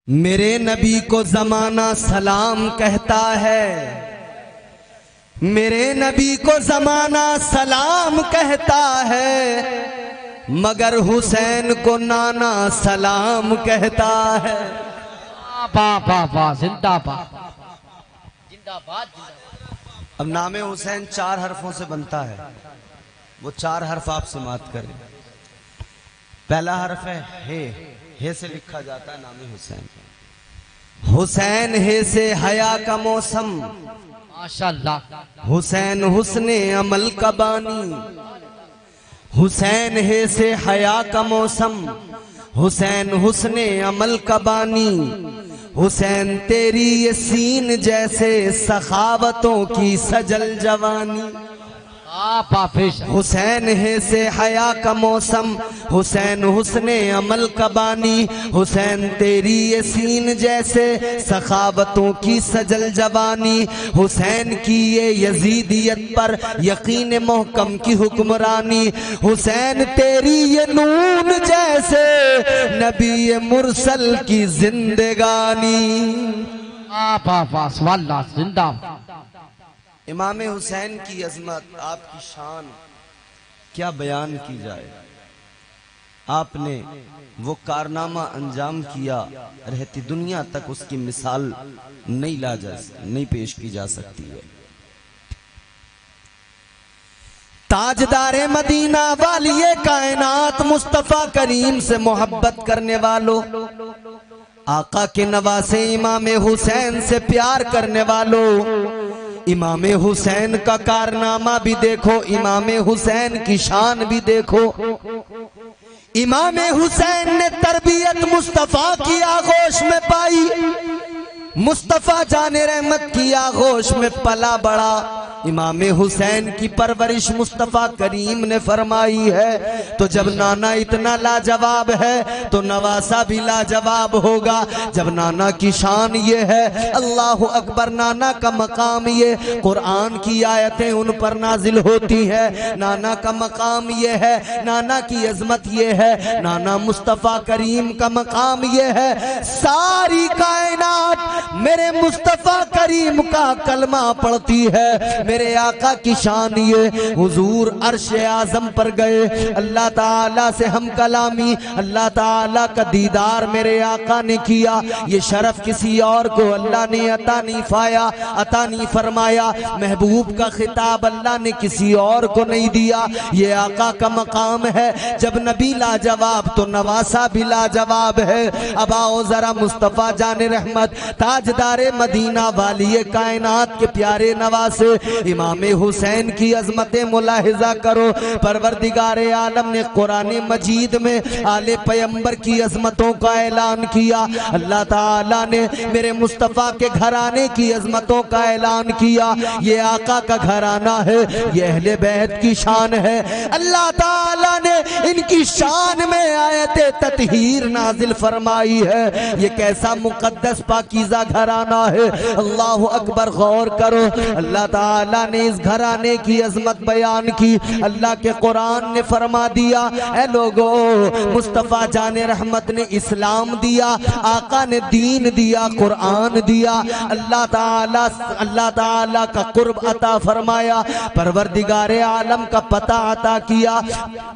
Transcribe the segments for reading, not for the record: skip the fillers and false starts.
मेरे नबी को जमाना सलाम कहता है, मेरे नबी को जमाना सलाम कहता है, मगर हुसैन को नाना सलाम कहता है। वाह वाह वाह, जिंदाबाद जिंदाबाद। अब नामे हुसैन 4 हरफों से बनता है, वो 4 हर्फ आप समाप्त करें। पहला हर्फ है हे से लिखा जाता है नामे हुसैन। हुसैन हे से हया का मौसम, माशाल्लाह। हुसैन हुस्ने अमल का बानी। हुसैन हे से हया का मौसम, हुसैन हुस्ने अमल का बानी। हुसैन तेरी ये सीन जैसे सखावतों की सजल जवानी। हुसैन है से हया का मौसम, हुसैन हुस्ने अमल का बानी। हुसैन तेरी ये सीन जैसे सखावतों की सजल जवानी। हुसैन की ये यजीदियत पर यकीन मोहकम की हुक्मरानी। हुसैन तेरी ये नून जैसे नबी मुरसल की जिंदगानी। जिंदा इमाम हुसैन की अजमत, आपकी शान क्या बयान की जाए। आपने वो कारनामा अंजाम किया, रहती दुनिया तक उसकी मिसाल नहीं पेश की जा सकती है। ताजदारे मदीना वालिए कायनात, मुस्तफा करीम से मोहब्बत करने वालों, आका के नवासे इमाम हुसैन से प्यार करने वालों, इमाम हुसैन का कारनामा भी देखो, इमाम हुसैन की शान भी देखो। इमाम हुसैन ने तरबियत मुस्तफा की आगोश में पाई, मुस्तफा जाने रहमत की आगोश में पला बड़ा। इमाम हुसैन की परवरिश मुस्तफा करीम ने फरमाई है, तो जब नाना इतना लाजवाब है तो नवासा भी लाजवाब होगा। जब नाना की शान ये है, अल्लाह अकबर, नाना का मकाम ये, कुरान की आयतें उन पर नाजिल होती है। नाना का मकाम ये है, नाना की अजमत ये है, नाना मुस्तफा करीम का मकाम ये है। सारी कायनात मेरे मुस्तफा करीम का कलमा पढ़ती है। मेरे आका की शान ये, हुजूर अर्श आजम पर गए, अल्लाह ताला से हम कलामी, अल्लाह ताला का दीदार मेरे आका ने किया। ये शरफ किसी और को अल्लाह ने अता नहीं फरमाया। महबूब का खिताब अल्लाह ने किसी और को नहीं दिया। ये आका का मकाम है। जब नबी लाजवाब तो नवासा भी लाजवाब है। अब आओ जरा मुस्तफा जाने रहमत, ताजदारे मदीना वाली कायनात के प्यारे नवासे इमाम हुसैन की अजमतें मुलाहिजा करो। परवरदिगारे आलम ने कुरान मजीद में आले पैगंबर की अजमतों का ऐलान किया। अल्लाह ताला ने मेरे मुस्तफ़ा के घराने की अजमतों का ऐलान किया। ये आका का घराना है, ये अहले बैत की शान है। अल्लाह ताला ने इनकी शान में आयत ततहीर नाजिल फरमाई है। ये कैसा मुकद्दस पाकीज़ा घराना है। अल्लाह अकबर, गौर करो। अल्लाह ताला ने इस घराने की अजमत बयान की। अल्लाह के कुरान ने फरमा दिया, ऐ लोगो, मुस्तफा जाने रहमत ने इस्लाम दिया, आका ने दीन दिया, कुरान दिया। अल्लाह ताला का कुर्ब अता फरमाया, परवरदिगारे आलम का पता अता किया।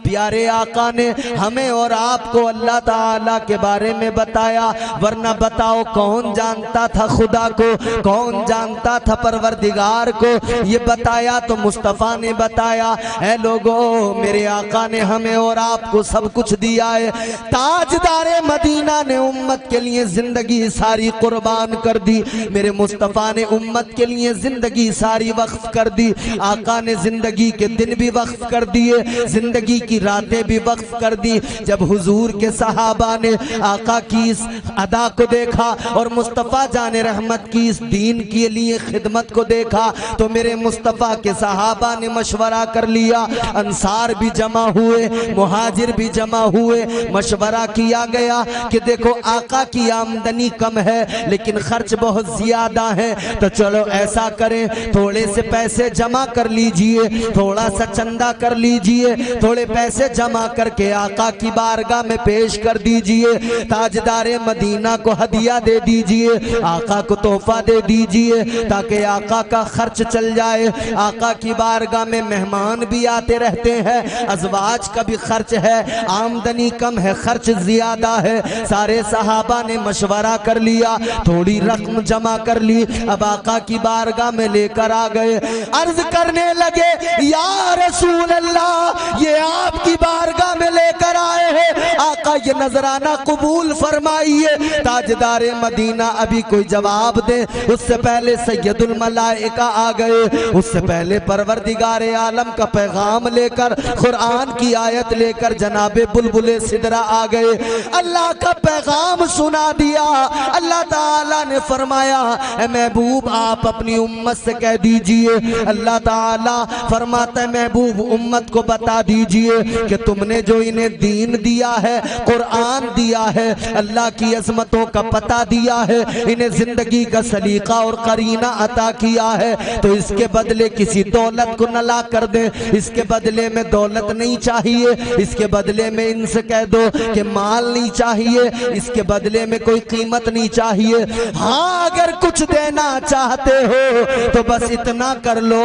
प्यारे आका ने हमें और आपको अल्लाह ताला के बारे में बताया। वरना बताओ, कौन जानता था खुदा को, कौन जानता था परवरदिगार को। ये बताया तो मुस्तफा ने बताया। ऐ लोगो, मेरे आका ने हमें और आपको सब कुछ दिया है। ताजदारे मदीना ने उम्मत के लिए जिंदगी सारी कुर्बान कर दी। मेरे मुस्तफा ने उम्मत के लिए जिंदगी सारी वक्फ कर दी। आका ने जिंदगी के दिन भी वक्फ कर दिए, जिंदगी की रातें भी वक्फ कर दी। जब हुजूर के सहाबा ने आका की इस अदा को देखा और मुस्तफा जाने रहमत की इस दीन के लिए खिदमत को देखा तो मेरे मुस्तफ़ा के सहाबा ने मशवरा कर लिया, अंसार भी जमा हुए, मुहाजिर भी जमा हुए। मशवरा किया गया कि देखो आका की आमदनी कम है लेकिन खर्च बहुत ज्यादा है, तो चलो ऐसा करें, थोड़े से पैसे जमा कर लीजिए, थोड़ा सा चंदा कर लीजिए, थोड़े पैसे जमा करके आका की बारगाह में पेश कर दीजिए, ताजदारे मदीना को हदिया दे दीजिए, आका को तोहफा दे दीजिए ताकि आका का खर्च चल जाए। आका की बारगाह में मेहमान भी आते रहते हैं, अजवाज का भी खर्च है, आमदनी कम है, खर्च ज्यादा है। सारे सहाबा ने मशवरा कर लिया, थोड़ी रकम जमा कर ली, अब आका की बारगाह में लेकर आ गए। अर्ज करने लगे, या रसूल अल्लाह, ये आपकी बारगाह में लेकर आए हैं, आका ये नजराना कबूल फरमाइए। ताजदारे मदीना अभी कोई जवाब दे उससे पहले सैयदुल मलाइका आ गए, उससे पहले परवरदिगारे आलम का पैगाम लेकर, कुरान की आयत लेकर जनाबे बुलबुले सिदरा आ गए, अल्लाह का पैगाम सुना दिया। अल्लाह ताला ने फरमाया, ए महबूब आप अपनी उम्मत से कह दीजिए, अल्लाह ताला फरमाता है महबूब उम्मत को बता दीजिए कि तुमने जो इन्हें दीन दिया है, कुरान दिया है, अल्लाह की अजमतों का पता दिया है, इन्हें जिंदगी का सलीका और करीना अता किया है, तो इसके बदले किसी दौलत को न ला कर दे, इसके बदले में दौलत नहीं चाहिए, इसके बदले में इनसे कह दो कि माल नहीं चाहिए, इसके बदले में कोई कीमत नहीं चाहिए। हाँ अगर कुछ देना चाहते हो तो बस इतना कर लो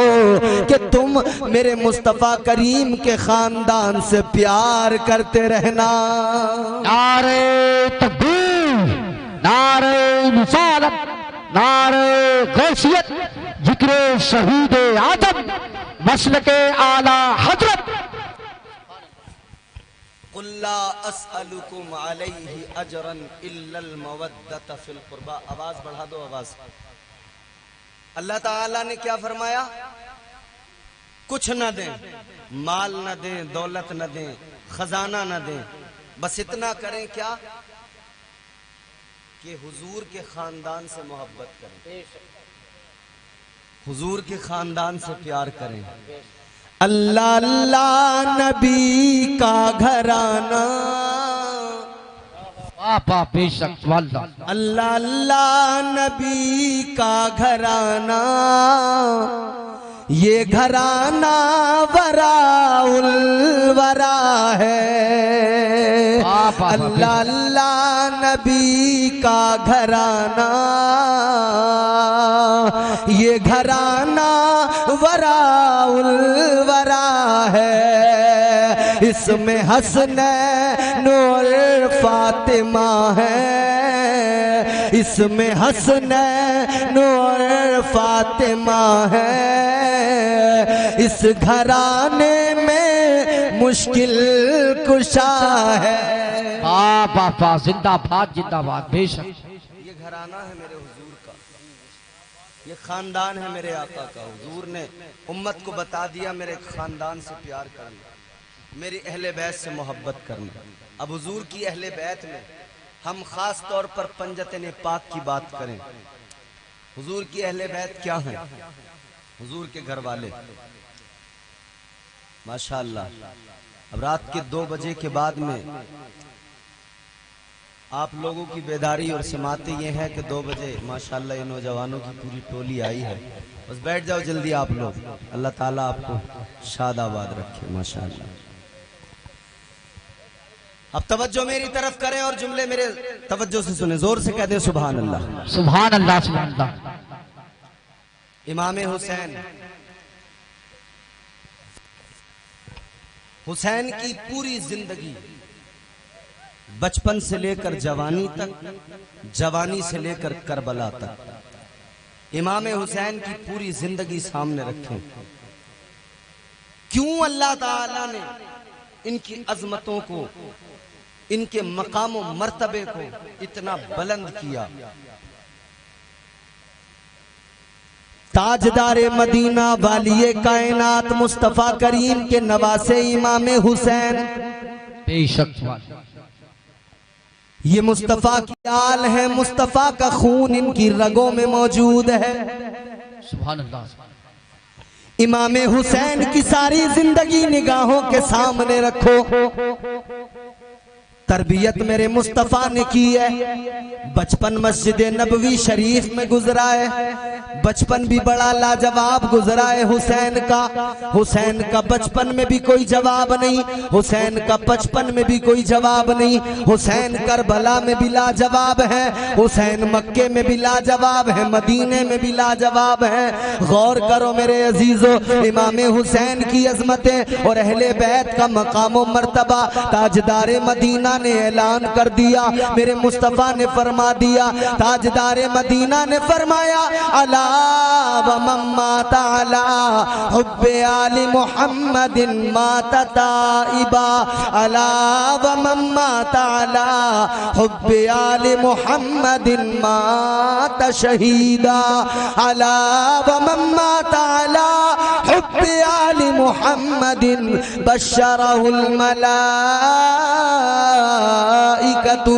कि तुम मेरे मुस्तफा करीम के खानदान से प्यार करते रहना। नारे तकबीर, नारे रिसालत, नारे गौसियत, जिक्र शहीद आदम, मसलके आला हजरत। कुल्ला अस्अलुकुम अलैहि अजरन इल्लल मवद्दत फिल कुर्बा। आवाज बढ़ा दो, आवाज। अल्लाह ताला ने क्या फरमाया? कुछ न दें, माल न दें, दौलत न दें, खजाना न दें, बस इतना करें क्या कि हुजूर के खानदान से मोहब्बत करें, हुजूर के खानदान से प्यार करें। अल्लाह अल्लाह नबी का घराना, आपा बेशक वाला, अल्लाह अल्लाह नबी का घराना, ये घराना वराउल वरा है। अल्लाह अल्लाह नबी का घराना, ये घराना वराउल वरा है, इसमें हसनैन और फातिमा है, इसमें हसनैन और फातिमा है, इस घराने में मुश्किल कुशा है। बाबा जिंदाबाद जिंदाबाद बेशक। ये घराना है मेरे हुजूर का, ये खानदान है मेरे आका का। हुजूर ने उम्मत को बता दिया मेरे खानदान से प्यार करना, मेरी अहले बैत से मोहब्बत करना। अब हुजूर की अहले बैत में हम खास तौर पर पंजतन पाक की बात करें। हुजूर की अहले बैत क्या है? हुजूर के घर वाले माशाअल्लाह। अब रात के 2 बजे के बाद में आप लोगों की बेदारी और समाते ये है कि 2 बजे माशाअल्लाह ये नौजवानों की पूरी टोली आई है। बस बैठ जाओ जल्दी आप लोग, अल्लाह ताला आपको शाद आबाद रखे माशाअल्लाह। अब तवज्जो मेरी तरफ करें और जुमले मेरे तवज्जो से सुने, जोर से कहते हैं सुभान अल्लाह, सुभान अल्लाह, सुभान अल्लाह। इमाम हुसैन, हुसैन की पूरी जिंदगी बचपन से लेकर जवानी तक, जवानी से लेकर करबला तक, इमाम हुसैन की पूरी जिंदगी सामने रखें। क्यों अल्लाह ताला ने इनकी अजमतों को, इनके मकाम और मर्तबे को इतना बुलंद किया। ताजदारे मदीना वालिए कायनात मुस्तफा करीम के नवासे इमाम हुसैन, बेशक ये मुस्तफ़ा की आल है, मुस्तफ़ा का खून इनकी रगों में मौजूद है। सुभान अल्लाह। इमाम हुसैन की सारी जिंदगी निगाहों के सामने रखो। तरबियत मेरे मुस्तफ़ा ने की है। बचपन मस्जिद नबवी शरीफ में गुजरा है। बचपन भी बड़ा लाजवाब गुजरा है हुसैन का। हुसैन का बचपन में भी कोई जवाब नहीं, हुसैन का बचपन में भी कोई जवाब नहीं। हुसैन करबला में भी लाजवाब है, हुसैन मक्के में भी लाजवाब है, मदीने में भी लाजवाब है। गौर करो मेरे अजीजों, इमाम हुसैन की अजमतें और अहले बैत का मकाम व मर्तबा ताजदार मदीना ने ऐलान कर दिया। मेरे मुस्तफ़ा ने फरमा दिया, ताजदार मदीना ने फरमाया, अला व मम्मा ताला हुब्बे आली मुहम्मदिन माता ताइबा, अला व मम्मा ताला हुब्बे आली मुहम्मदिन माता शहीदा, अला व मम्मा ताला हुब्बे आली मुहम्मदिन बशरहुल मलाइकतु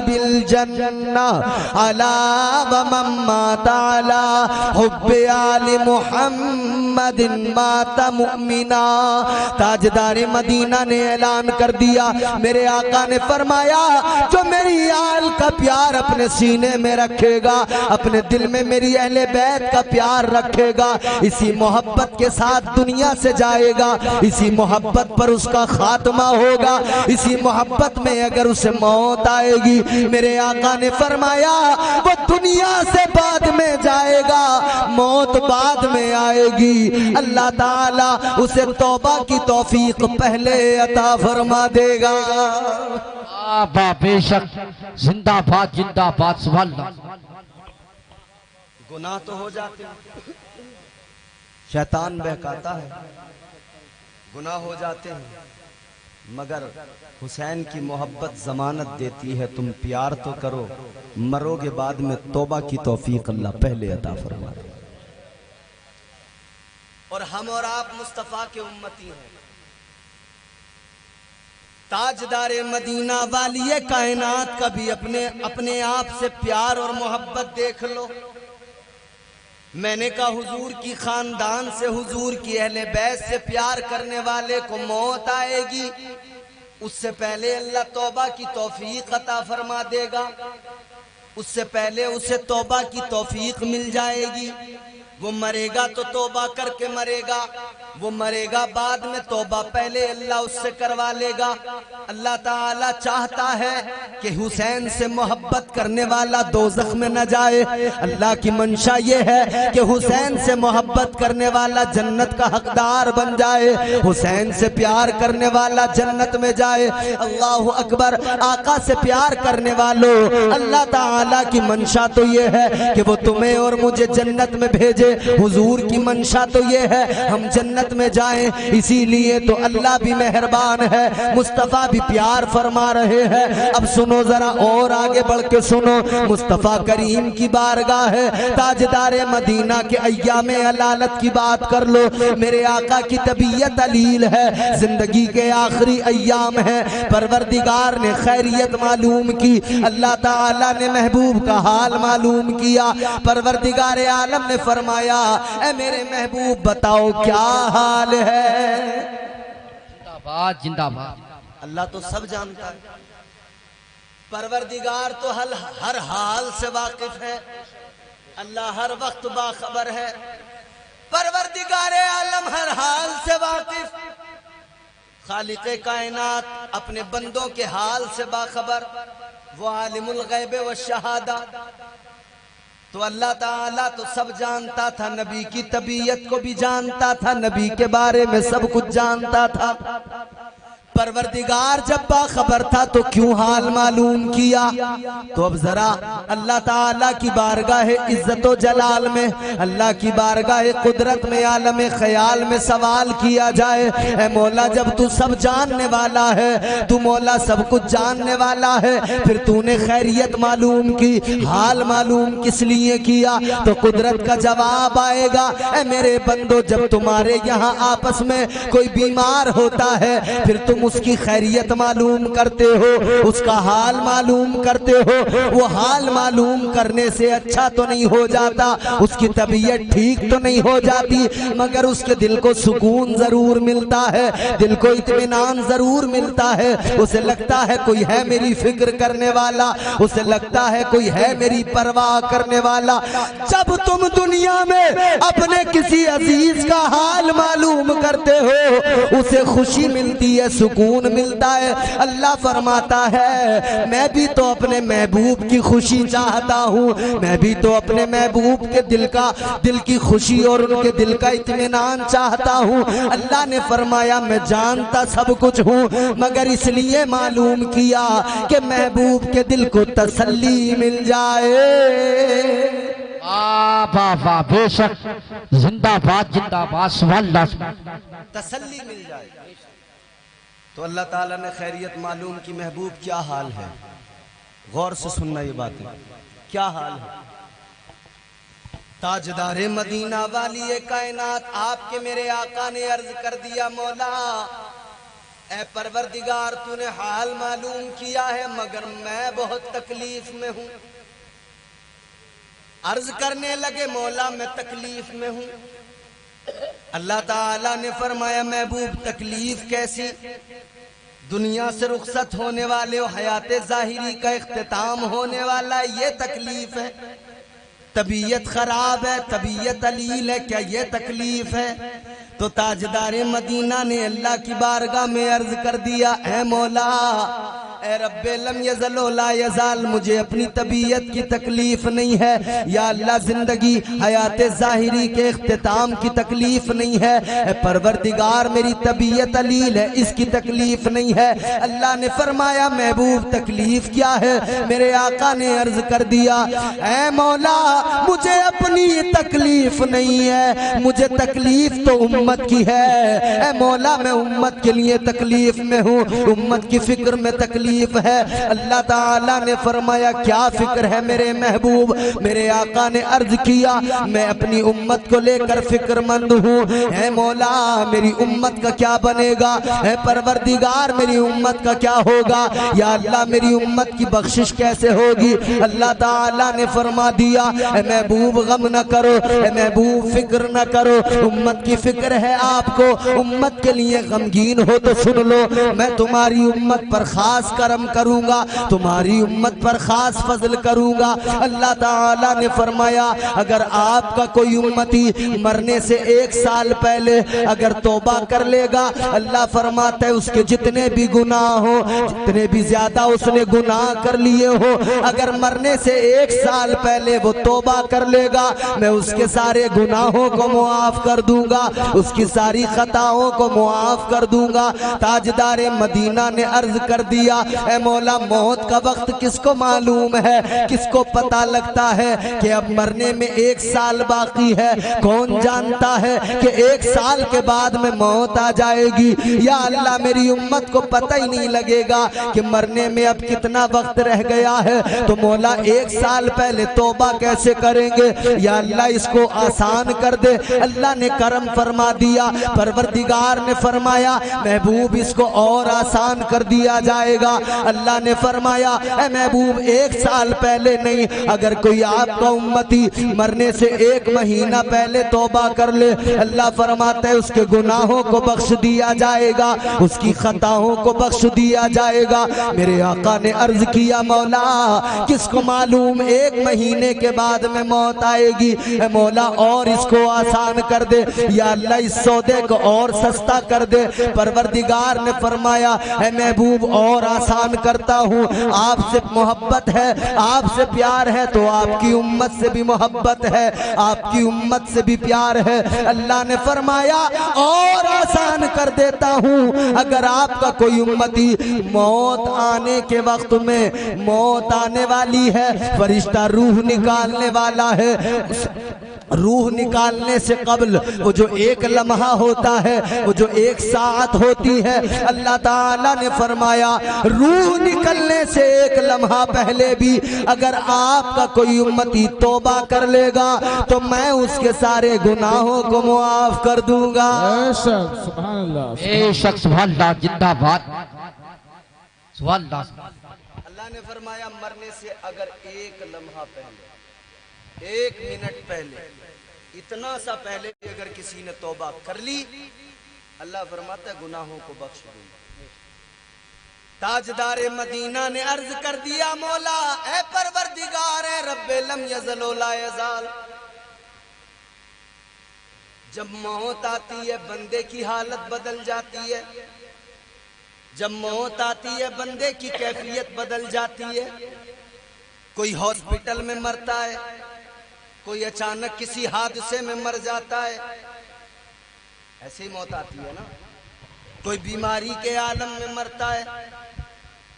बिल जन्ना, अला व मम्मा ताला हुब्बे आली मुहम्मदिन माता मुमिना। ताजदार मदीना ने ऐलान कर दिया, मेरे आका ने फरमाया, जो मेरी आल का प्यार अपने सीने में रखेगा, अपने दिल में मेरी अहले बैत का प्यार रखेगा, इसी मोहब्बत के साथ दुनिया से जाएगा, इसी मोहब्बत पर उसका खात्मा होगा, इसी मोहब्बत में अगर उसे मौत आएगी, मेरे आका ने फरमाया वो दुनिया से बाद में जाएगा, मौत बाद में आएगी। अल्लाह ताला उसे तौबा की तौफीक पहले अता फरमा देगा। बेशक, जिंदाबाद जिंदाबाद। सुभान अल्लाह। गुनाह तो हो जाते हैं, शैतान बहकाता है, गुनाह हो जाते हैं, मगर हुसैन की मोहब्बत जमानत देती है, तुम प्यार तो करो, मरोगे बाद में तौबा की तौफीक अल्लाह पहले अता फरमा दे। और हम और आप मुस्तफ़ा के उम्मती हैं। ताजदारे मदीना वालिए कायनात का भी अपने आप से प्यार और मोहब्बत देख लो। मैंने कहा हुजूर की खानदान से, हुजूर की अहले बैत से प्यार करने वाले को मौत आएगी, उससे पहले अल्लाह तौबा की तौफीक अता फरमा देगा, उससे पहले उसे तौबा की तौफीक मिल जाएगी। वो मरेगा तो तौबा करके मरेगा, वो मरेगा बाद में तौबा पहले अल्लाह उससे करवा लेगा। अल्लाह ताला चाहता है कि हुसैन से मोहब्बत करने वाला दोज़ख में न जाए। अल्लाह की मंशा ये है कि हुसैन से मोहब्बत करने वाला जन्नत का हकदार बन जाए, हुसैन से प्यार करने वाला जन्नत में जाए। अल्लाहु अकबर। आका से प्यार करने वालों, अल्लाह ताला की मंशा तो ये है कि वो तुम्हें और मुझे जन्नत में भेजे। हुजूर की मंशा तो ये है हम जन्नत में जाएं, इसीलिए तो अल्लाह भी मेहरबान है, मुस्तफ़ा भी प्यार फरमा रहे हैं। अब सुनो जरा और आगे बढ़ के सुनो, मुस्तफ़ा करीम की बारगाह है, ताजदारे मदीना के अय्याम अलालत की बात कर लो। मेरे आका की तबीयत अलील है, जिंदगी के आखिरी अय्याम है, परवरदिगार ने खैरियत मालूम की, अल्लाह ताला ने महबूब का हाल मालूम किया। परवरदिगार आलम ने फरमाया, ऐ मेरे महबूब बताओ क्या हाल है। जिंदाबाद जिंदाबाद। अल्लाह तो सब जानता है, परवरदिगार तो हर हाल से वाकिफ है, अल्लाह हर वक्त बाखबर है। परवरदिगार आलम हर हाल से वाकिफ, खालिक़े कायनात अपने बंदों के हाल से बाखबर, वो आलिमुल गैब व शहादा। तो अल्लाह ताला तो सब जानता था, नबी की तबीयत को भी जानता था, नबी के बारे में सब कुछ जानता था। परवरदिगार जब बाखबर था तो क्यों हाल मालूम किया। तो अब जरा अल्लाह ताला की बारगाह इज्जत व जलाल में, अल्लाह की बारगाह कुदरत में, आलम ख्याल में सवाल किया जाए, ऐ मौला जब तू सब जानने वाला है, तू मौला सब कुछ जानने वाला है, फिर तूने खैरियत मालूम की, हाल मालूम किस लिए किया। तो कुदरत का जवाब आएगा, ऐ मेरे बंदो जब तुम्हारे यहाँ आपस में कोई बीमार होता है, फिर तुम उसकी खैरियत मालूम करते हो, उसका हाल मालूम करते हो। वो हाल मालूम करने से अच्छा तो नहीं हो जाता, उसकी तबीयत ठीक तो नहीं हो जाती, मगर उसके दिल को सुकून जरूर मिलता है, दिल को इत्मीनान जरूर मिलता है। उसे लगता है कोई है मेरी फिक्र करने वाला, उसे लगता है कोई है मेरी परवाह करने वाला। जब तुम दुनिया में अपने किसी अजीज का हाल मालूम करते हो, उसे खुशी मिलती है, सुकून मिलता है। अल्लाह फरमाता है मैं भी तो अपने महबूब की खुशी चाहता हूँ, मैं भी तो अपने महबूब के दिल की खुशी और उनके दिल का इत्मीनान चाहता हूँ। अल्लाह ने फरमाया मैं जानता सब कुछ हूँ, मगर इसलिए मालूम किया कि महबूब के दिल को तसल्ली मिल जाए। वाह वाह, बेशक, जिंदाबाद जिंदाबाद, सुभान अल्लाह। तसल्ली मिल जाए। तो अल्लाह ताला ने खैरियत मालूम की महबूब क्या हाल है। गौर से सुनना ये बातें, क्या हाल है। ताजदारे मदीना वाली कायनात आपके मेरे आका ने अर्ज कर दिया मौला ए परवरदिगार तूने हाल मालूम किया है, मगर मैं बहुत तकलीफ में हूँ। अर्ज करने लगे मौला मैं तकलीफ में हूँ। अल्लाह ताला ने फरमाया महबूब तकलीफ कैसी, दुनिया से रुखसत होने वाले हो, हयाते ज़ाहिरी का इख्तिताम होने वाला, ये तकलीफ है। तबीयत खराब है, तबीयत अलील है, क्या ये तकलीफ है। तो ताजदारे मदीना ने अल्लाह की बारगाह में अर्ज कर दिया ए मौला ए रब्बे लम यज़ल ला यज़ाल, मुझे अपनी तबीयत की तकलीफ नहीं है या अल्लाह, जिंदगी हयाते ज़ाहिरी के इख्तिताम की तकलीफ नहीं है। ए परवरदिगार मेरी तबीयत अलील है, इसकी तकलीफ नहीं है। अल्लाह ने फरमाया महबूब तकलीफ क्या है। मेरे आका ने अर्ज कर दिया ए मौला मुझे अपनी तकलीफ नहीं है, मुझे तकलीफ तो उम्मत की है। ए मौला मैं उम्मत के लिए तकलीफ में हूँ, उम्मत की फिक्र में तकलीफ है। अल्लाह ताला ने फरमाया क्या फिक्र है मेरे महबूब। मेरे आका ने अर्ज किया मैं अपनी उम्मत को लेकर फिक्रमंद हूँ। ए मौला मेरी उम्मत का क्या बनेगा, ए परवरदिगार मेरी उम्मत का क्या होगा, या अल्लाह मेरी उम्मत की बख्शिश कैसे होगी। अल्लाह ताला ने फरमा दिया ए महबूब गम न करो, ए महबूब फिक्र न करो, उम्मत की फिक्र है आपको, उम्मत के लिए गमगीन हो तो सुन लो, मैं तुम्हारी उम्मत पर खास करम करूंगा, तुम्हारी उम्मत पर खास फजल करूंगा। अल्लाह ताला ने फरमाया अगर आपका कोई उम्मती मरने से 1 साल पहले अगर तौबा कर लेगा, अल्लाह फरमाता है उसके जितने भी गुनाह हो, जितने भी ज्यादा उसने गुनाह कर लिए हो, अगर मरने से 1 साल पहले वो तौबा कर लेगा, मैं उसके सारे गुनाहों को मुआफ कर दूंगा, उसकी सारी खताओं को मुआफ कर दूंगा। ताजदारे मदीना ने अर्ज कर दिया ए मौला मौत का वक्त किसको मालूम है, किसको पता लगता है कि अब मरने में 1 साल बाकी है। कौन जानता है कि 1 साल के बाद में मौत आ जाएगी। या अल्लाह मेरी उम्मत को पता ही नहीं लगेगा कि मरने में अब कितना वक्त रह गया है। तो मौला 1 साल पहले तौबा कैसे करेंगे, या अल्लाह इसको आसान कर दे। अल्लाह ने करम फरमा दिया, परवरदिगार ने फरमाया महबूब इसको और आसान कर दिया जाएगा। अल्लाह ने फरमाया ए महबूब 1 साल पहले नहीं, अगर कोई आपका उम्मती मरने से 1 महीना पहले तौबा कर ले, अल्लाह फरमाता है उसके गुनाहों को बख्श दिया जाएगा, उसकी खताओं को बख्श दिया जाएगा। मेरे आका ने अर्ज किया मौला किसको मालूम 1 महीने के बाद में मौत आएगी। ए मौला और इसको आसान कर दे, या अल्लाह इस सौदे को और सस्ता कर दे। परवरदिगार ने फरमाया ए महबूब और आसान करता हूँ, आपसे मोहब्बत है, आपसे प्यार है, तो आपकी उम्मत से भी मोहब्बत है, आपकी उम्मत से भी प्यार है। अल्लाह ने फरमाया और आसान कर देता हूँ, अगर आपका कोई उम्मती मौत आने के वक्त में, मौत आने वाली है, फरिश्ता रूह निकालने वाला है, रूह निकालने से कब्ल वो जो एक लम्हा होता है, वो जो एक सात होती है, अल्लाह ताला ने फरमाया रूह निकलने से एक लम्हा पहले भी अगर आपका कोई उम्मती तौबा कर लेगा तो मैं उसके सारे गुनाहों को मुआफ कर दूंगा। सुभान अल्लाह, बेशक सुभान अल्लाह, जिंदाबाद सुभान अल्लाह। अल्लाह ने फरमाया मरने से अगर एक लम्हा पहले, एक मिनट पहले, इतना सा पहले अगर किसी ने तौबा कर ली, अल्लाह फरमाता है गुनाहों को बख्श दूंगा। ताजदारे मदीना ने अर्ज कर दिया मौला ए परवरदिगार है रब्बे लम यज़ल ला यज़ाल। जब मौत आती है बंदे की हालत बदल जाती है, जब मौत आती है बंदे की कैफियत बदल जाती है। कोई हॉस्पिटल में मरता है, कोई अचानक किसी हादसे में मर जाता है, ऐसे ही मौत आती है ना। कोई बीमारी के आलम में मरता है,